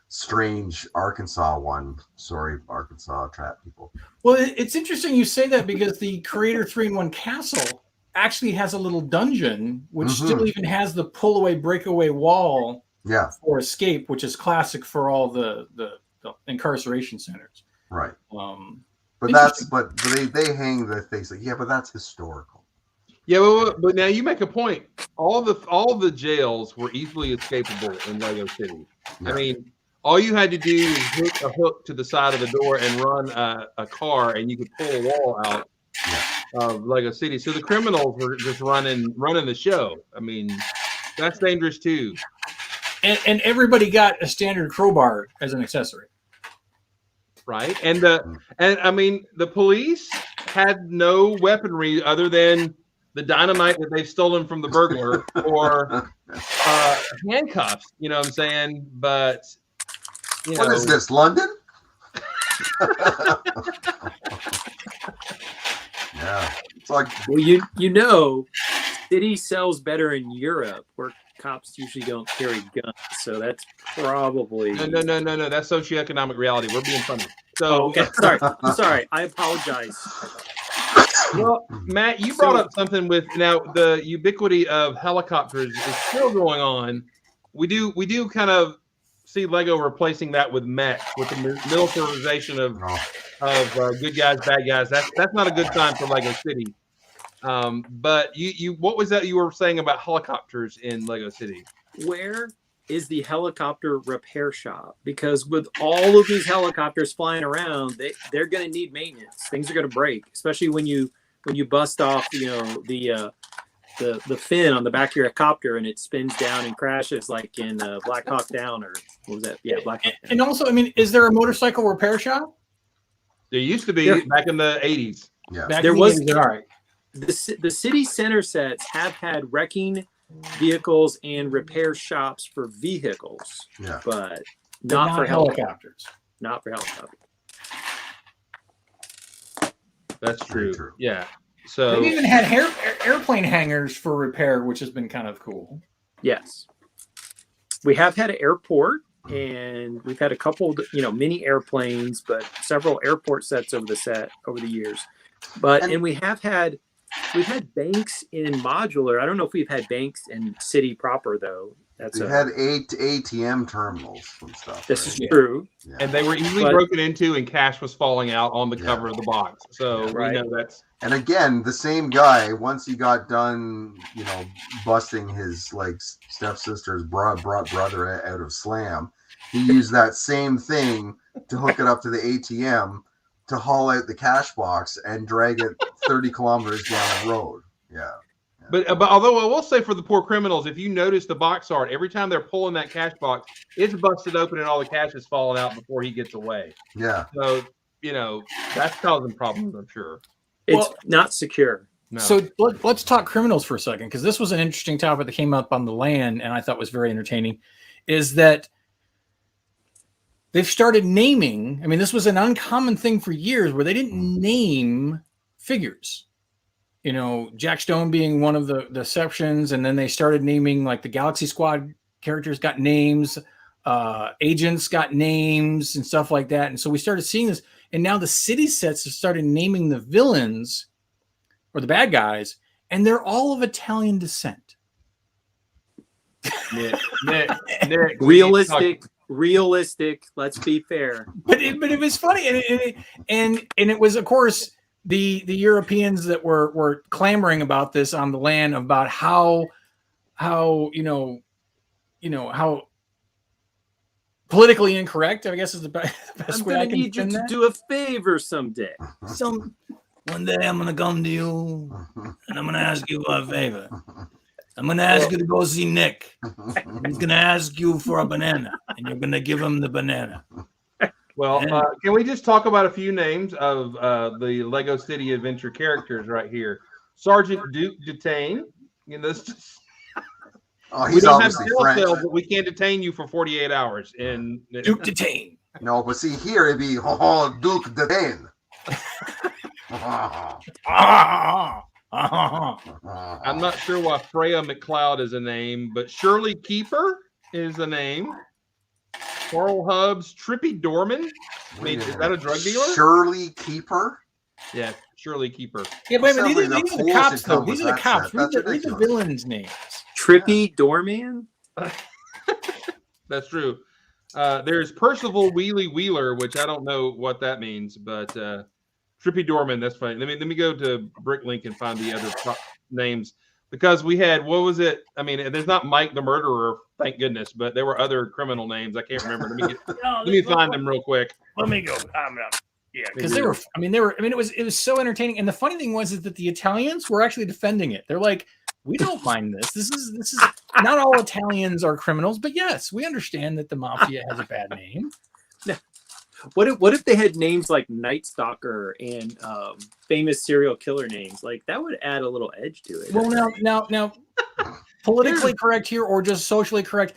strange Arkansas one. Sorry, Arkansas trap people. Well, it's interesting you say that because the Creator 3-in-1 Castle actually has a little dungeon which still even has the pull away breakaway wall for escape, which is classic for all the incarceration centers. Right. But they hang the face like, but that's historical. Yeah, but now you make a point. All the jails were easily escapable in Lego City. Yeah. I mean, All you had to do is hook a hook to the side of the door and run a car, and you could pull a wall out of Lego City. So the criminals were just running the show. I mean, that's dangerous too. And everybody got a standard crowbar as an accessory. Right. And I mean, the police had no weaponry other than the dynamite that they've stolen from the burglar or handcuffs, you know what I'm saying? But what is this, London? Yeah. It's like, well, City sells better in Europe where cops usually don't carry guns. So that's probably no. That's socioeconomic reality. We're being funny. So okay. Sorry. I apologize. Well, Matt, you brought up something with now the ubiquity of helicopters is still going on. We do kind of see Lego replacing that with mech, with the militarization of good guys, bad guys. That's not a good sign for Lego City. But you what was that you were saying about helicopters in Lego City? Where is the helicopter repair shop? Because with all of these helicopters flying around, they're going to need maintenance. Things are going to break, especially when you bust off, the fin on the back of your copter and it spins down and crashes like in Black Hawk Down, or what was that? Yeah, Black Hawk Down. And also, I mean, is there a motorcycle repair shop? There used to be back in the 80s. Yeah, there was. All right. The city center sets have had wrecking vehicles and repair shops for vehicles, but not for helicopters. Not for helicopters. That's true. Yeah. So they even had airplane hangars for repair, which has been kind of cool. Yes, we have had an airport, and we've had a couple, mini airplanes, but several airport sets over the years. And we've had banks in modular. I don't know if we've had banks in city proper though. We had 8 ATM terminals and stuff. This is true. Yeah. And they were easily broken into, and cash was falling out on the cover of the box. So we know that's. And again, the same guy, once he got done, busting his stepsister's brother out of Slam, he used that same thing to hook it up to the ATM to haul out the cash box and drag it 30 kilometers down the road. Yeah. But although I will say for the poor criminals, if you notice the box art, every time they're pulling that cash box, it's busted open and all the cash is falling out before he gets away. Yeah. So, that's causing problems, I'm sure. It's not secure. No. So let's talk criminals for a second, because this was an interesting topic that came up on the LAN and I thought was very entertaining, is that they've started naming. I mean, this was an uncommon thing for years where they didn't name figures. Jack Stone being one of the exceptions, and then they started naming, like, the Galaxy Squad characters got names, agents got names and stuff like that. And so we started seeing this, and now the city sets have started naming the villains or the bad guys, and they're all of Italian descent. Nick, realistic. Let's be fair. But it was funny, and it was, of course, the Europeans that were clamoring about this on the land, about how how politically incorrect, I guess, is the best way I can need you to do a favor someday. One day I'm gonna come to you and I'm gonna ask you a favor. I'm gonna ask you to go see Nick. He's gonna ask you for a banana, and you're gonna give him the banana. Well, can we just talk about a few names of the Lego City Adventure characters right here? Sergeant Duke Detain. He's obviously French. But we can't detain you for 48 hours. And Duke Detain. No, but see here it'd be Duke Detain. I'm not sure why Freya McLeod is a name, but Shirley Keeper is a name. Carl Hubbs, Trippy Dorman. I mean, is that a drug dealer? Shirley Keeper? Yeah, Shirley Keeper. Yeah, but these are the cops, though. These are the cops. Read the villains' names. Trippy Doorman? That's true. There's Percival Wheelie Wheeler, which I don't know what that means, but Trippy Doorman, that's funny. Let me go to Bricklink and find the other names, because we had, what was it? I mean, there's not Mike the Murderer thank goodness. But there were other criminal names. I can't remember. Let me find them real quick. Let me go. Yeah, because they were. I mean, it was so entertaining. And the funny thing was that the Italians were actually defending it. They're like, we don't mind this. This is not all Italians are criminals, but yes, we understand that the mafia has a bad name. What if they had names like Night Stalker and famous serial killer names? Like that would add a little edge to it. Well, now, politically correct here or just socially correct.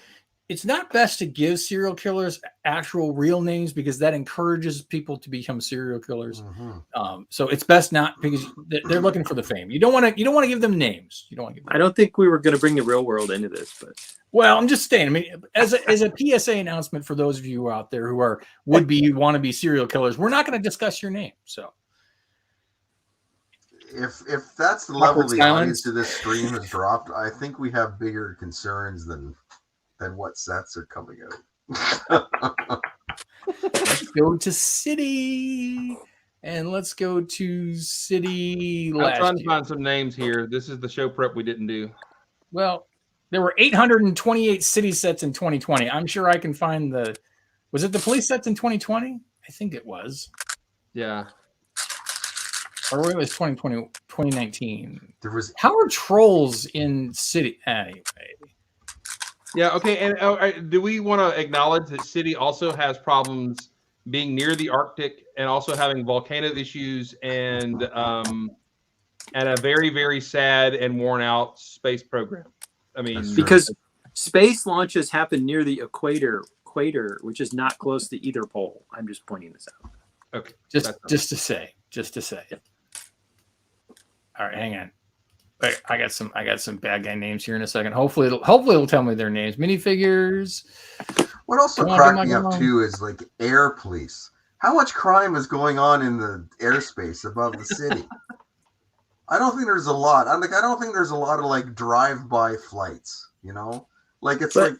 It's not best to give serial killers actual real names because that encourages people to become serial killers. Mm-hmm. So it's best not because they're looking for the fame. You don't want to give them names. You don't want to give them I don't think we were going to bring the real world into this, but well, I'm just saying. I mean, as a PSA announcement for those of you out there who are want to be serial killers, we're not going to discuss your name. So if that's the level the audience to this stream has dropped, I think we have bigger concerns than what sets are coming out. Let's go to City, and let's go to City. I'm trying to find some names here. This is the show prep we didn't do. Well, there were 828 City sets in 2020. I'm sure I can find was it the police sets in 2020? I think it was. Yeah. Or it was 2020, 2019. How are trolls in City? Anyway. Yeah, okay. And do we want to acknowledge that City also has problems being near the Arctic and also having volcano issues and a very, very sad and worn out space program? I mean, because space launches happen near the equator, which is not close to either pole. I'm just pointing this out. Okay. Just to say. Yeah. All right, hang on. I got some bad guy names here in a second. Hopefully it'll tell me their names. Minifigures. What also cracked me up too is like air police. How much crime is going on in the airspace above the city? I don't think there's a lot. I don't think there's a lot of like drive-by flights. You know, like it's but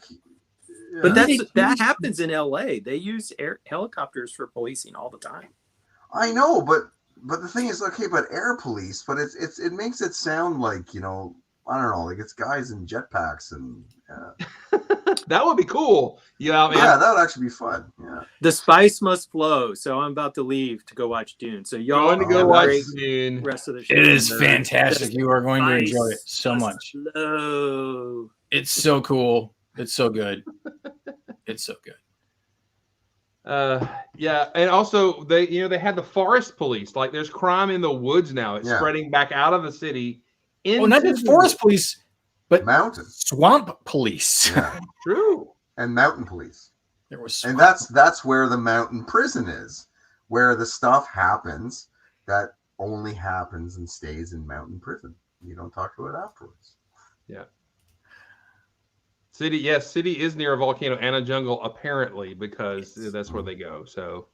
that happens in LA. They use helicopters for policing all the time. I know, but the thing is, okay, but air police, but it makes it sound like, you know, I don't know, like it's guys in jetpacks and that would be cool. Yeah, man. Yeah, that would actually be fun. Yeah. The spice must flow. So I'm about to leave to go watch Dune. So y'all going to go watch Dune. Rest of the show. It is fantastic. You are going to enjoy it so much. Flow. It's so cool. It's so good. It's so good. Yeah, and also they had the forest police. Like there's crime in the woods now. It's spreading back out of the city. Not just forest police, but mountain swamp police. Yeah. True. And mountain police. There was and that's where the mountain prison is, where the stuff happens that only happens and stays in mountain prison. You don't talk to it afterwards. Yeah. City is near a volcano and a jungle, apparently, because that's where they go. So,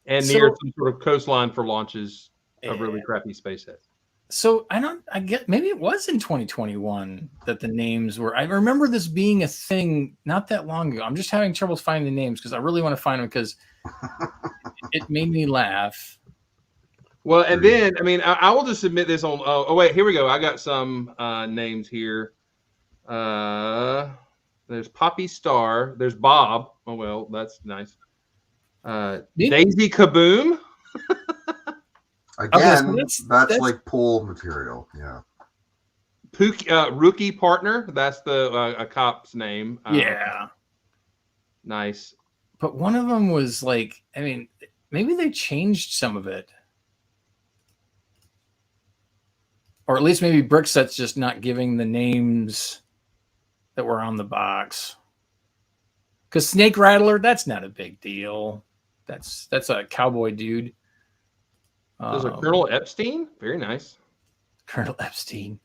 and near some sort of coastline for launches of really crappy space sets. So I get maybe it was in 2021 that the names were. I remember this being a thing not that long ago. I'm just having trouble finding the names because I really want to find them because it made me laugh. Well, and then I mean I will just submit this on. Oh wait, here we go. I got some names here. There's Poppy Star. There's Bob. Oh, well, that's nice. Daisy Kaboom. Again, that's like poll material. Yeah. Rookie Partner. That's the a cop's name. Yeah. Nice. But one of them was like, I mean, maybe they changed some of it. Or at least maybe Brickset's just not giving the names that were on the box. Because Snake Rattler, that's not a big deal. That's a cowboy dude. There's a Colonel Epstein. Very nice. Colonel Epstein.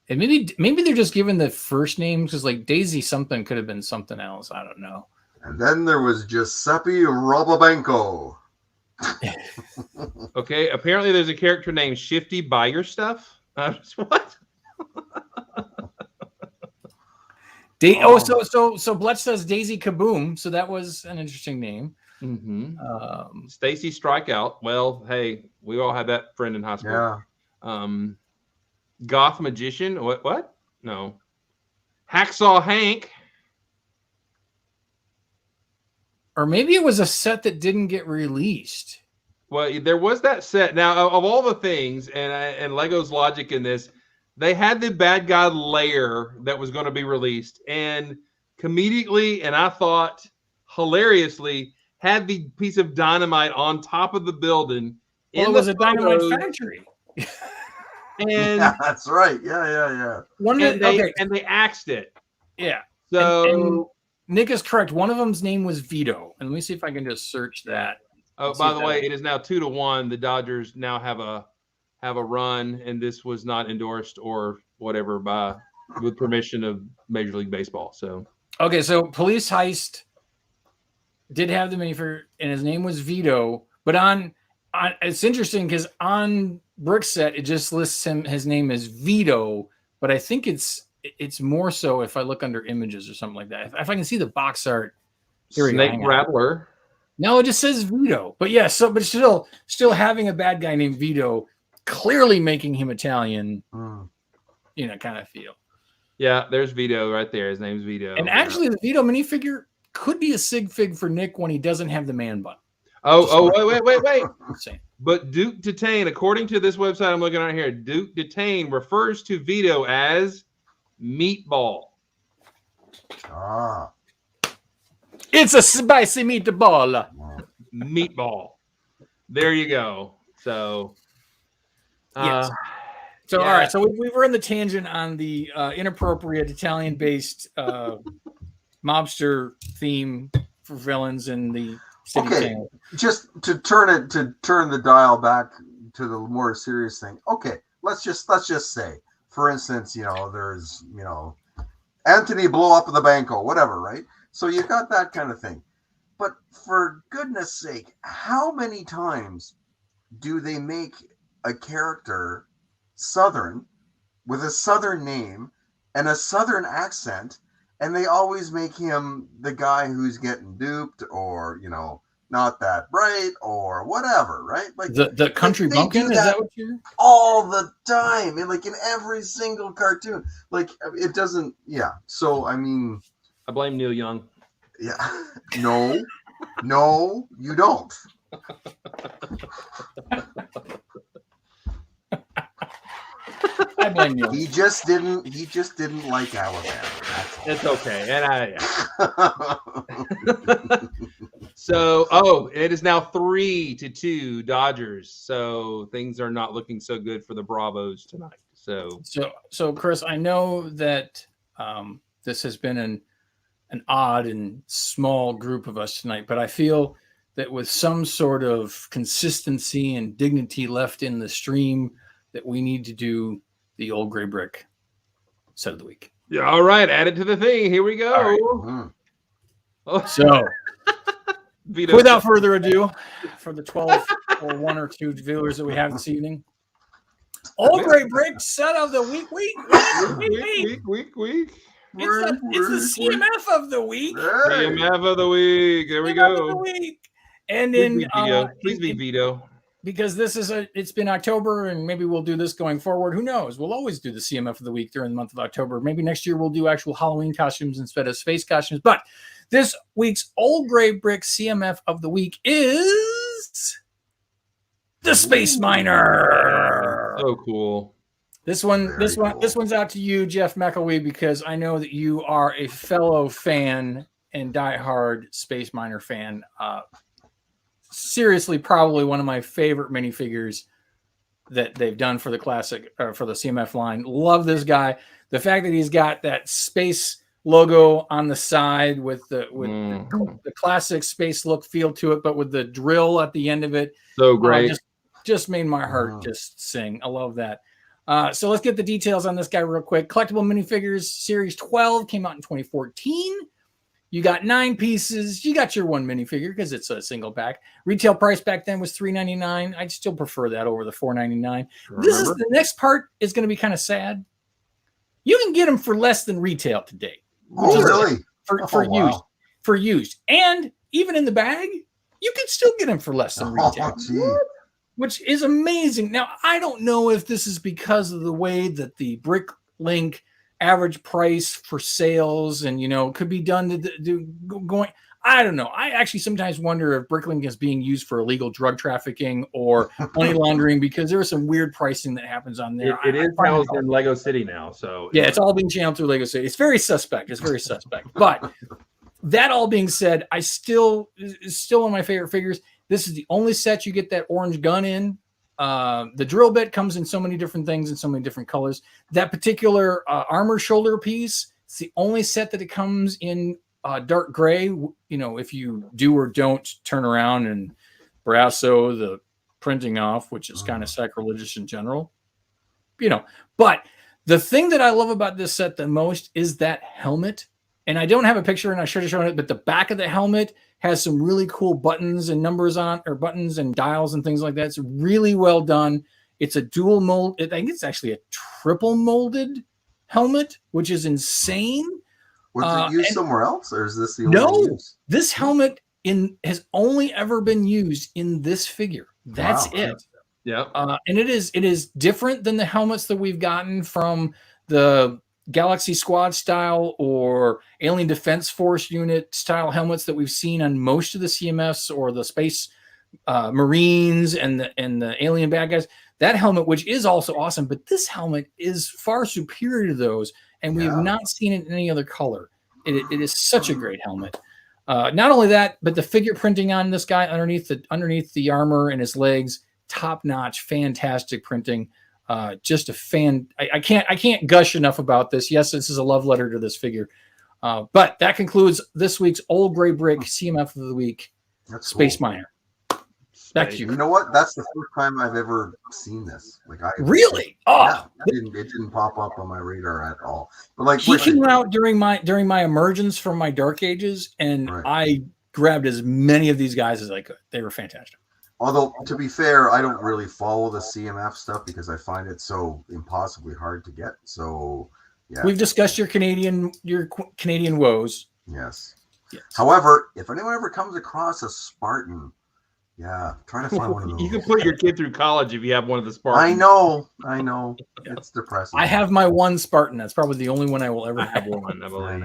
And maybe they're just giving the first names because like Daisy something could have been something else. I don't know. And then there was Giuseppe Robobanco. Okay. Apparently there's a character named Shifty Buy Your Stuff. What? So Bletch says Daisy Kaboom. So that was an interesting name. Mm-hmm. Stacy Strikeout. Well, hey, we all had that friend in high school. Yeah. Goth Magician. What? No. Hacksaw Hank. Or maybe it was a set that didn't get released. Well, there was that set. Now, of all the things, and Lego's logic in this, they had the bad guy layer that was going to be released, and comedically, and I thought hilariously, had the piece of dynamite on top of the building. Well, it was a dynamite factory. And yeah, that's right. Yeah. And they axed it. Yeah. So and Nick is correct. One of them's name was Vito. And let me see if I can just search that. Oh, by the way, it is now 2-1. The Dodgers now have a run, and this was not endorsed or whatever with permission of Major League Baseball. So okay, so Police Heist did have the minifigure, and his name was Vito. But on it's interesting because on Brickset it just lists his name as Vito, but I think it's more so if I look under images or something like that. If I can see the box art, here Snake Rattler. No, it just says Vito. But yeah, but still having a bad guy named Vito, clearly making him Italian, kind of feel. Yeah, there's Vito right there. His name's Vito. And actually, the Vito minifigure could be a sig fig for Nick when he doesn't have the man bun. Wait. But Duke Detain, according to this website I'm looking at here, Duke Detain refers to Vito as meatball. It's a spicy meatball. Meatball. There you go. So, yes. So, all right. So we were in the tangent on the inappropriate Italian-based mobster theme for villains in the city. Okay, just to turn the dial back to the more serious thing. Okay, let's just say, for instance, there's Anthony blow up the banco, whatever, right? So you got that kind of thing. But for goodness sake, how many times do they make a character Southern with a Southern name and a Southern accent, and they always make him the guy who's getting duped or, not that bright or whatever, right? Like the country bumpkin, is that what you're all the time, and in every single cartoon, it doesn't. Yeah. So I mean, I blame Neil Young. Yeah. No, you don't. I blame you. He just didn't like Alabama. It's okay. And So, it is now 3-2 Dodgers. So things are not looking so good for the Bravos tonight. So Chris, I know that this has been an odd and small group of us tonight, but I feel that with some sort of consistency and dignity left in the stream, that we need to do the old gray brick set of the week. Yeah, all right, add it to the thing. Here we go. Right. So, without further ado, for the 12 or 1 or 2 viewers that we have this evening, old gray brick set of the week. It's the CMF of the week. CMF of the week. There we go. And then please be Vito. Because it's been October, and maybe we'll do this going forward. Who knows? We'll always do the CMF of the week during the month of October. Maybe next year we'll do actual Halloween costumes instead of space costumes. But this week's old gray brick CMF of the week is the Space Miner. So cool. This one's out to you, Jeff McElwee, because I know that you are a fellow fan and diehard Space Miner fan. Seriously, probably one of my favorite minifigures that they've done for the classic for the CMF line. Love this guy. The fact that he's got that space logo on the side with the classic space look feel to it, but with the drill at the end of it. So great. Just made my heart just sing. I love that. So let's get the details on this guy real quick. Collectible minifigures series 12 came out in 2014. You got 9 pieces. You got your 1 minifigure because it's a single pack. Retail price back then was $3.99. I'd still prefer that over the $4.99. The next part is going to be kind of sad. You can get them for less than retail today. Oh, really? For used. And even in the bag, you can still get them for less than retail. Which is amazing. Now, I don't know if this is because of the way that the Brick Link average price for sales, and could be done to do going. I don't know. I actually sometimes wonder if Bricklink is being used for illegal drug trafficking or money laundering, because there's some weird pricing that happens on there. It is housed in Lego City now, so yeah, it's all being channeled through Lego City. It's very suspect. But that all being said, it's still one of my favorite figures. This is the only set you get that orange gun in. The drill bit comes in so many different things and so many different colors. That particular armor shoulder piece, it's the only set that it comes in dark gray. If you do or don't turn around and brasso the printing off, which is kind of sacrilegious in general, but the thing that I love about this set the most is that helmet. And I don't have a picture, and I should have shown it, but the back of the helmet has some really cool buttons and numbers on, or buttons and dials and things like that. It's really well done. It's a dual mold. I think it's actually a triple molded helmet, which is insane. Was it used somewhere else, or is this the only use? This helmet has only ever been used in this figure. That's it. Yeah. And it is different than the helmets that we've gotten from the Galaxy Squad style or Alien Defense Force unit style helmets that we've seen on most of the CMFs or the Space Marines and the Alien bad guys. That helmet, which is also awesome, but this helmet is far superior to those, and we have not seen it in any other color. It is such a great helmet. Not only that, but the figure printing on this guy underneath the armor and his legs, top notch, fantastic printing. Just a fan. I can't gush enough about this. Yes, this is a love letter to this figure. But that concludes this week's Old Gray Brick CMF of the Week. That's Space cool. Miner. Back to you. You know what? That's the first time I've ever seen this. Really? Yeah, it didn't pop up on my radar at all. But he came out during my emergence from my Dark Ages, and I grabbed as many of these guys as I could. They were fantastic. Although, to be fair, I don't really follow the CMF stuff because I find it so impossibly hard to get. So, yeah. We've discussed your Canadian woes. Yes. However, if anyone ever comes across a Spartan, trying to find one of those. You can put your kid through college if you have one of the Spartans. I know. It's depressing. I have my one Spartan. That's probably the only one I will ever have one. I believe.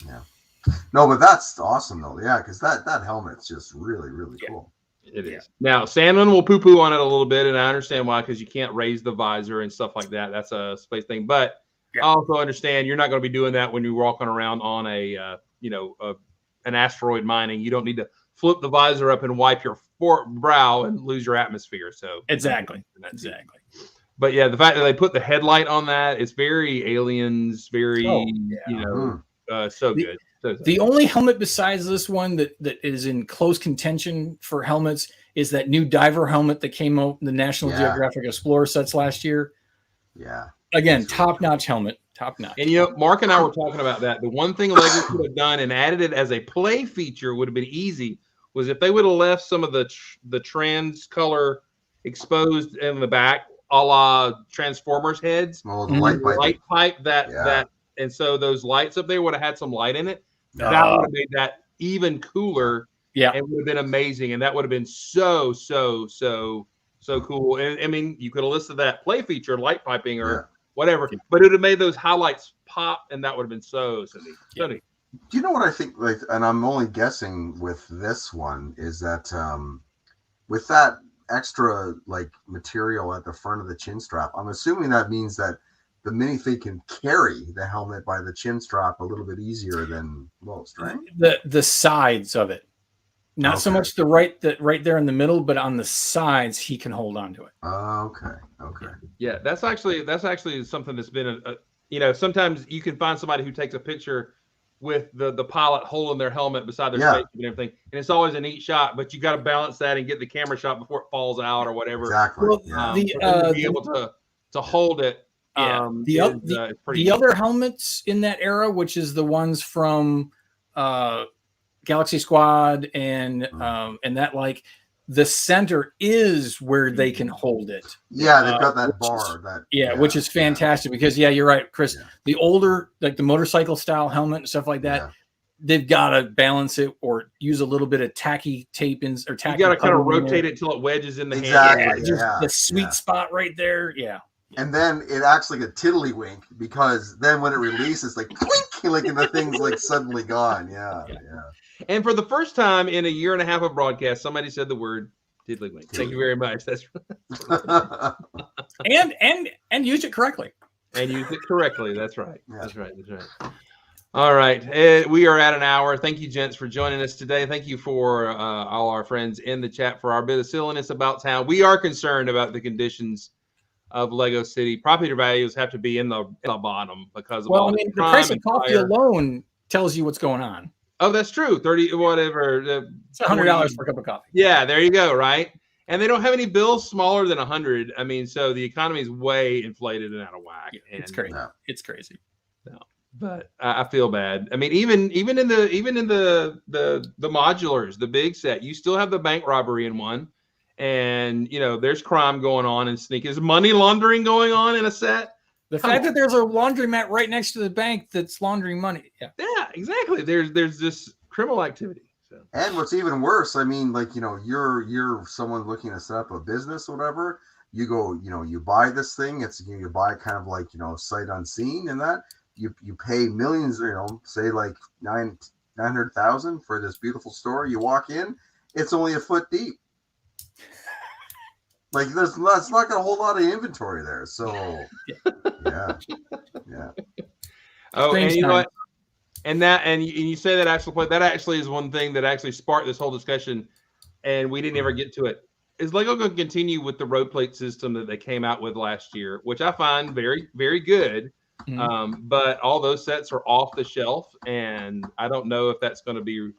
Yeah. No, but that's awesome though. Yeah, because that helmet's just really, really cool. It is. Now, Sandman will poo-poo on it a little bit, and I understand why, because you can't raise the visor and stuff like that. That's a space thing. But I also understand you're not going to be doing that when you're walking around on an asteroid mining. You don't need to flip the visor up and wipe your brow and lose your atmosphere. So exactly. But yeah, the fact that they put the headlight on that, it's very Aliens, very so good. The only helmet besides this one that is in close contention for helmets is that new diver helmet that came out in the National Geographic Explorer sets last year. Yeah. Again, top-notch helmet. Top-notch. And Mark and I were talking about that. The one thing Lego could have done and added it as a play feature would have been easy, was if they would have left some of the trans color exposed in the back, a la Transformers heads. Oh, the light pipe that and so those lights up there would have had some light in it. That would have made that even cooler. Yeah. It would have been amazing. And that would have been so cool. And I mean, you could have listed that play feature, light piping or whatever, but it would have made those highlights pop, and that would have been so neat. Do you know what I think? And I'm only guessing with this one, is that with that extra material at the front of the chin strap, I'm assuming that means that the minifig can carry the helmet by the chin strap a little bit easier than most, right? The sides of it, not so much the right there in the middle, but on the sides he can hold on to it. Okay. Yeah, that's actually something that's been sometimes you can find somebody who takes a picture with the pilot holding their helmet beside their spaceship and everything, and it's always a neat shot, but you got to balance that and get the camera shot before it falls out or whatever. Exactly. Well, to be able to hold it. The other helmets in that era, which is the ones from Galaxy Squad and that, the center is where they can hold it. Yeah, they've got that bar. Which is fantastic because you're right, Chris. Yeah. The older, the motorcycle style helmet and stuff like that, they've got to balance it or use a little bit of tacky tape or tacky. You got to kind of rotate it till it wedges in the hand. The sweet spot right there. Yeah. And then it acts like a tiddlywink because then when it releases, like clink, like and the thing's like suddenly gone. Yeah. And for the first time in a year and a half of broadcast, somebody said the word tiddlywink. Thank you very much. That's and used it correctly. And used it correctly. That's right. Yeah. That's right. All right. We are at an hour. Thank you, gents, for joining us today. Thank you for all our friends in the chat for our bit of silliness about town. We are concerned about the conditions of Lego City. Property values have to be in the bottom because of all the price of coffee alone tells you what's going on. Oh, that's true. 30, whatever. It's $100 for a cup of coffee. Yeah, there you go. Right. And they don't have any bills smaller than 100. I mean, so the economy is way inflated and out of whack. Yeah, it's crazy. It's crazy. No, but I feel bad. I mean, even in the modulars, the big set, you still have the bank robbery in one, and there's crime going on and is money laundering going on in a set. The fact that there's a laundromat right next to the bank that's laundering money. Yeah, exactly. There's this criminal activity. So. And what's even worse, I mean, like, you're someone looking to set up a business or whatever. You go, you buy this thing. It's you buy kind of like sight unseen, and that you pay millions, say like 900,000 for this beautiful store. You walk in, it's only a foot deep. Like that's not got a whole lot of inventory there. So yeah. Oh, and you know what? And you say that actually is one thing that actually sparked this whole discussion, and we didn't ever get to it. Is Lego going to continue with the road plate system that they came out with last year, which I find very, very good. Mm-hmm. But all those sets are off the shelf, and I don't know if that's going to be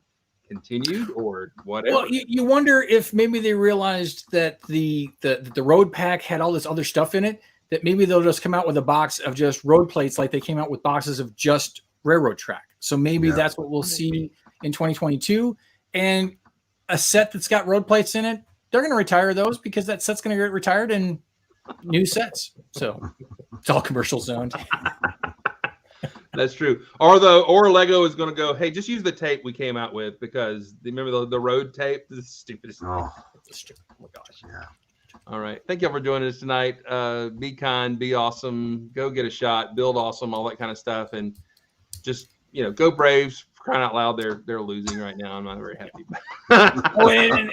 continued or whatever. Well, you wonder if maybe they realized that the road pack had all this other stuff in it, that maybe they'll just come out with a box of just road plates like they came out with boxes of just railroad track. So maybe that's what we'll see in 2022. And a set that's got road plates in it, they're going to retire those because that set's going to get retired in new sets. So it's all commercial zoned. That's true. Or Lego is going to go, hey, just use the tape we came out with because remember the road tape? This is stupid. Oh my gosh. Yeah. All right. Thank you all for joining us tonight. Be kind, be awesome, go get a shot, build awesome, all that kind of stuff. And just, go Braves. For crying out loud, they're losing right now. I'm not very happy.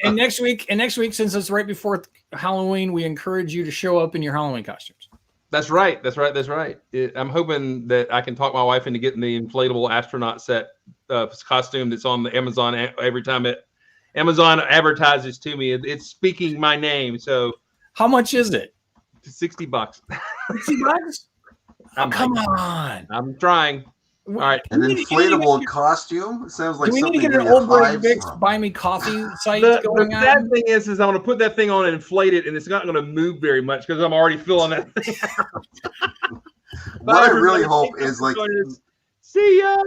and next week, since it's right before Halloween, we encourage you to show up in your Halloween costumes. That's right. I'm hoping that I can talk my wife into getting the inflatable astronaut set costume that's on the Amazon every time Amazon advertises to me. It's speaking my name. So how much is it? $60. $60? Oh, come on. I'm trying. All right. An inflatable costume? It sounds like do we something need to get an old Boy Vic's buy me coffee site going on? The bad thing is I'm going to put that thing on and inflate it, and it's not going to move very much because I'm already filling that thing out. What I really hope is like... See ya!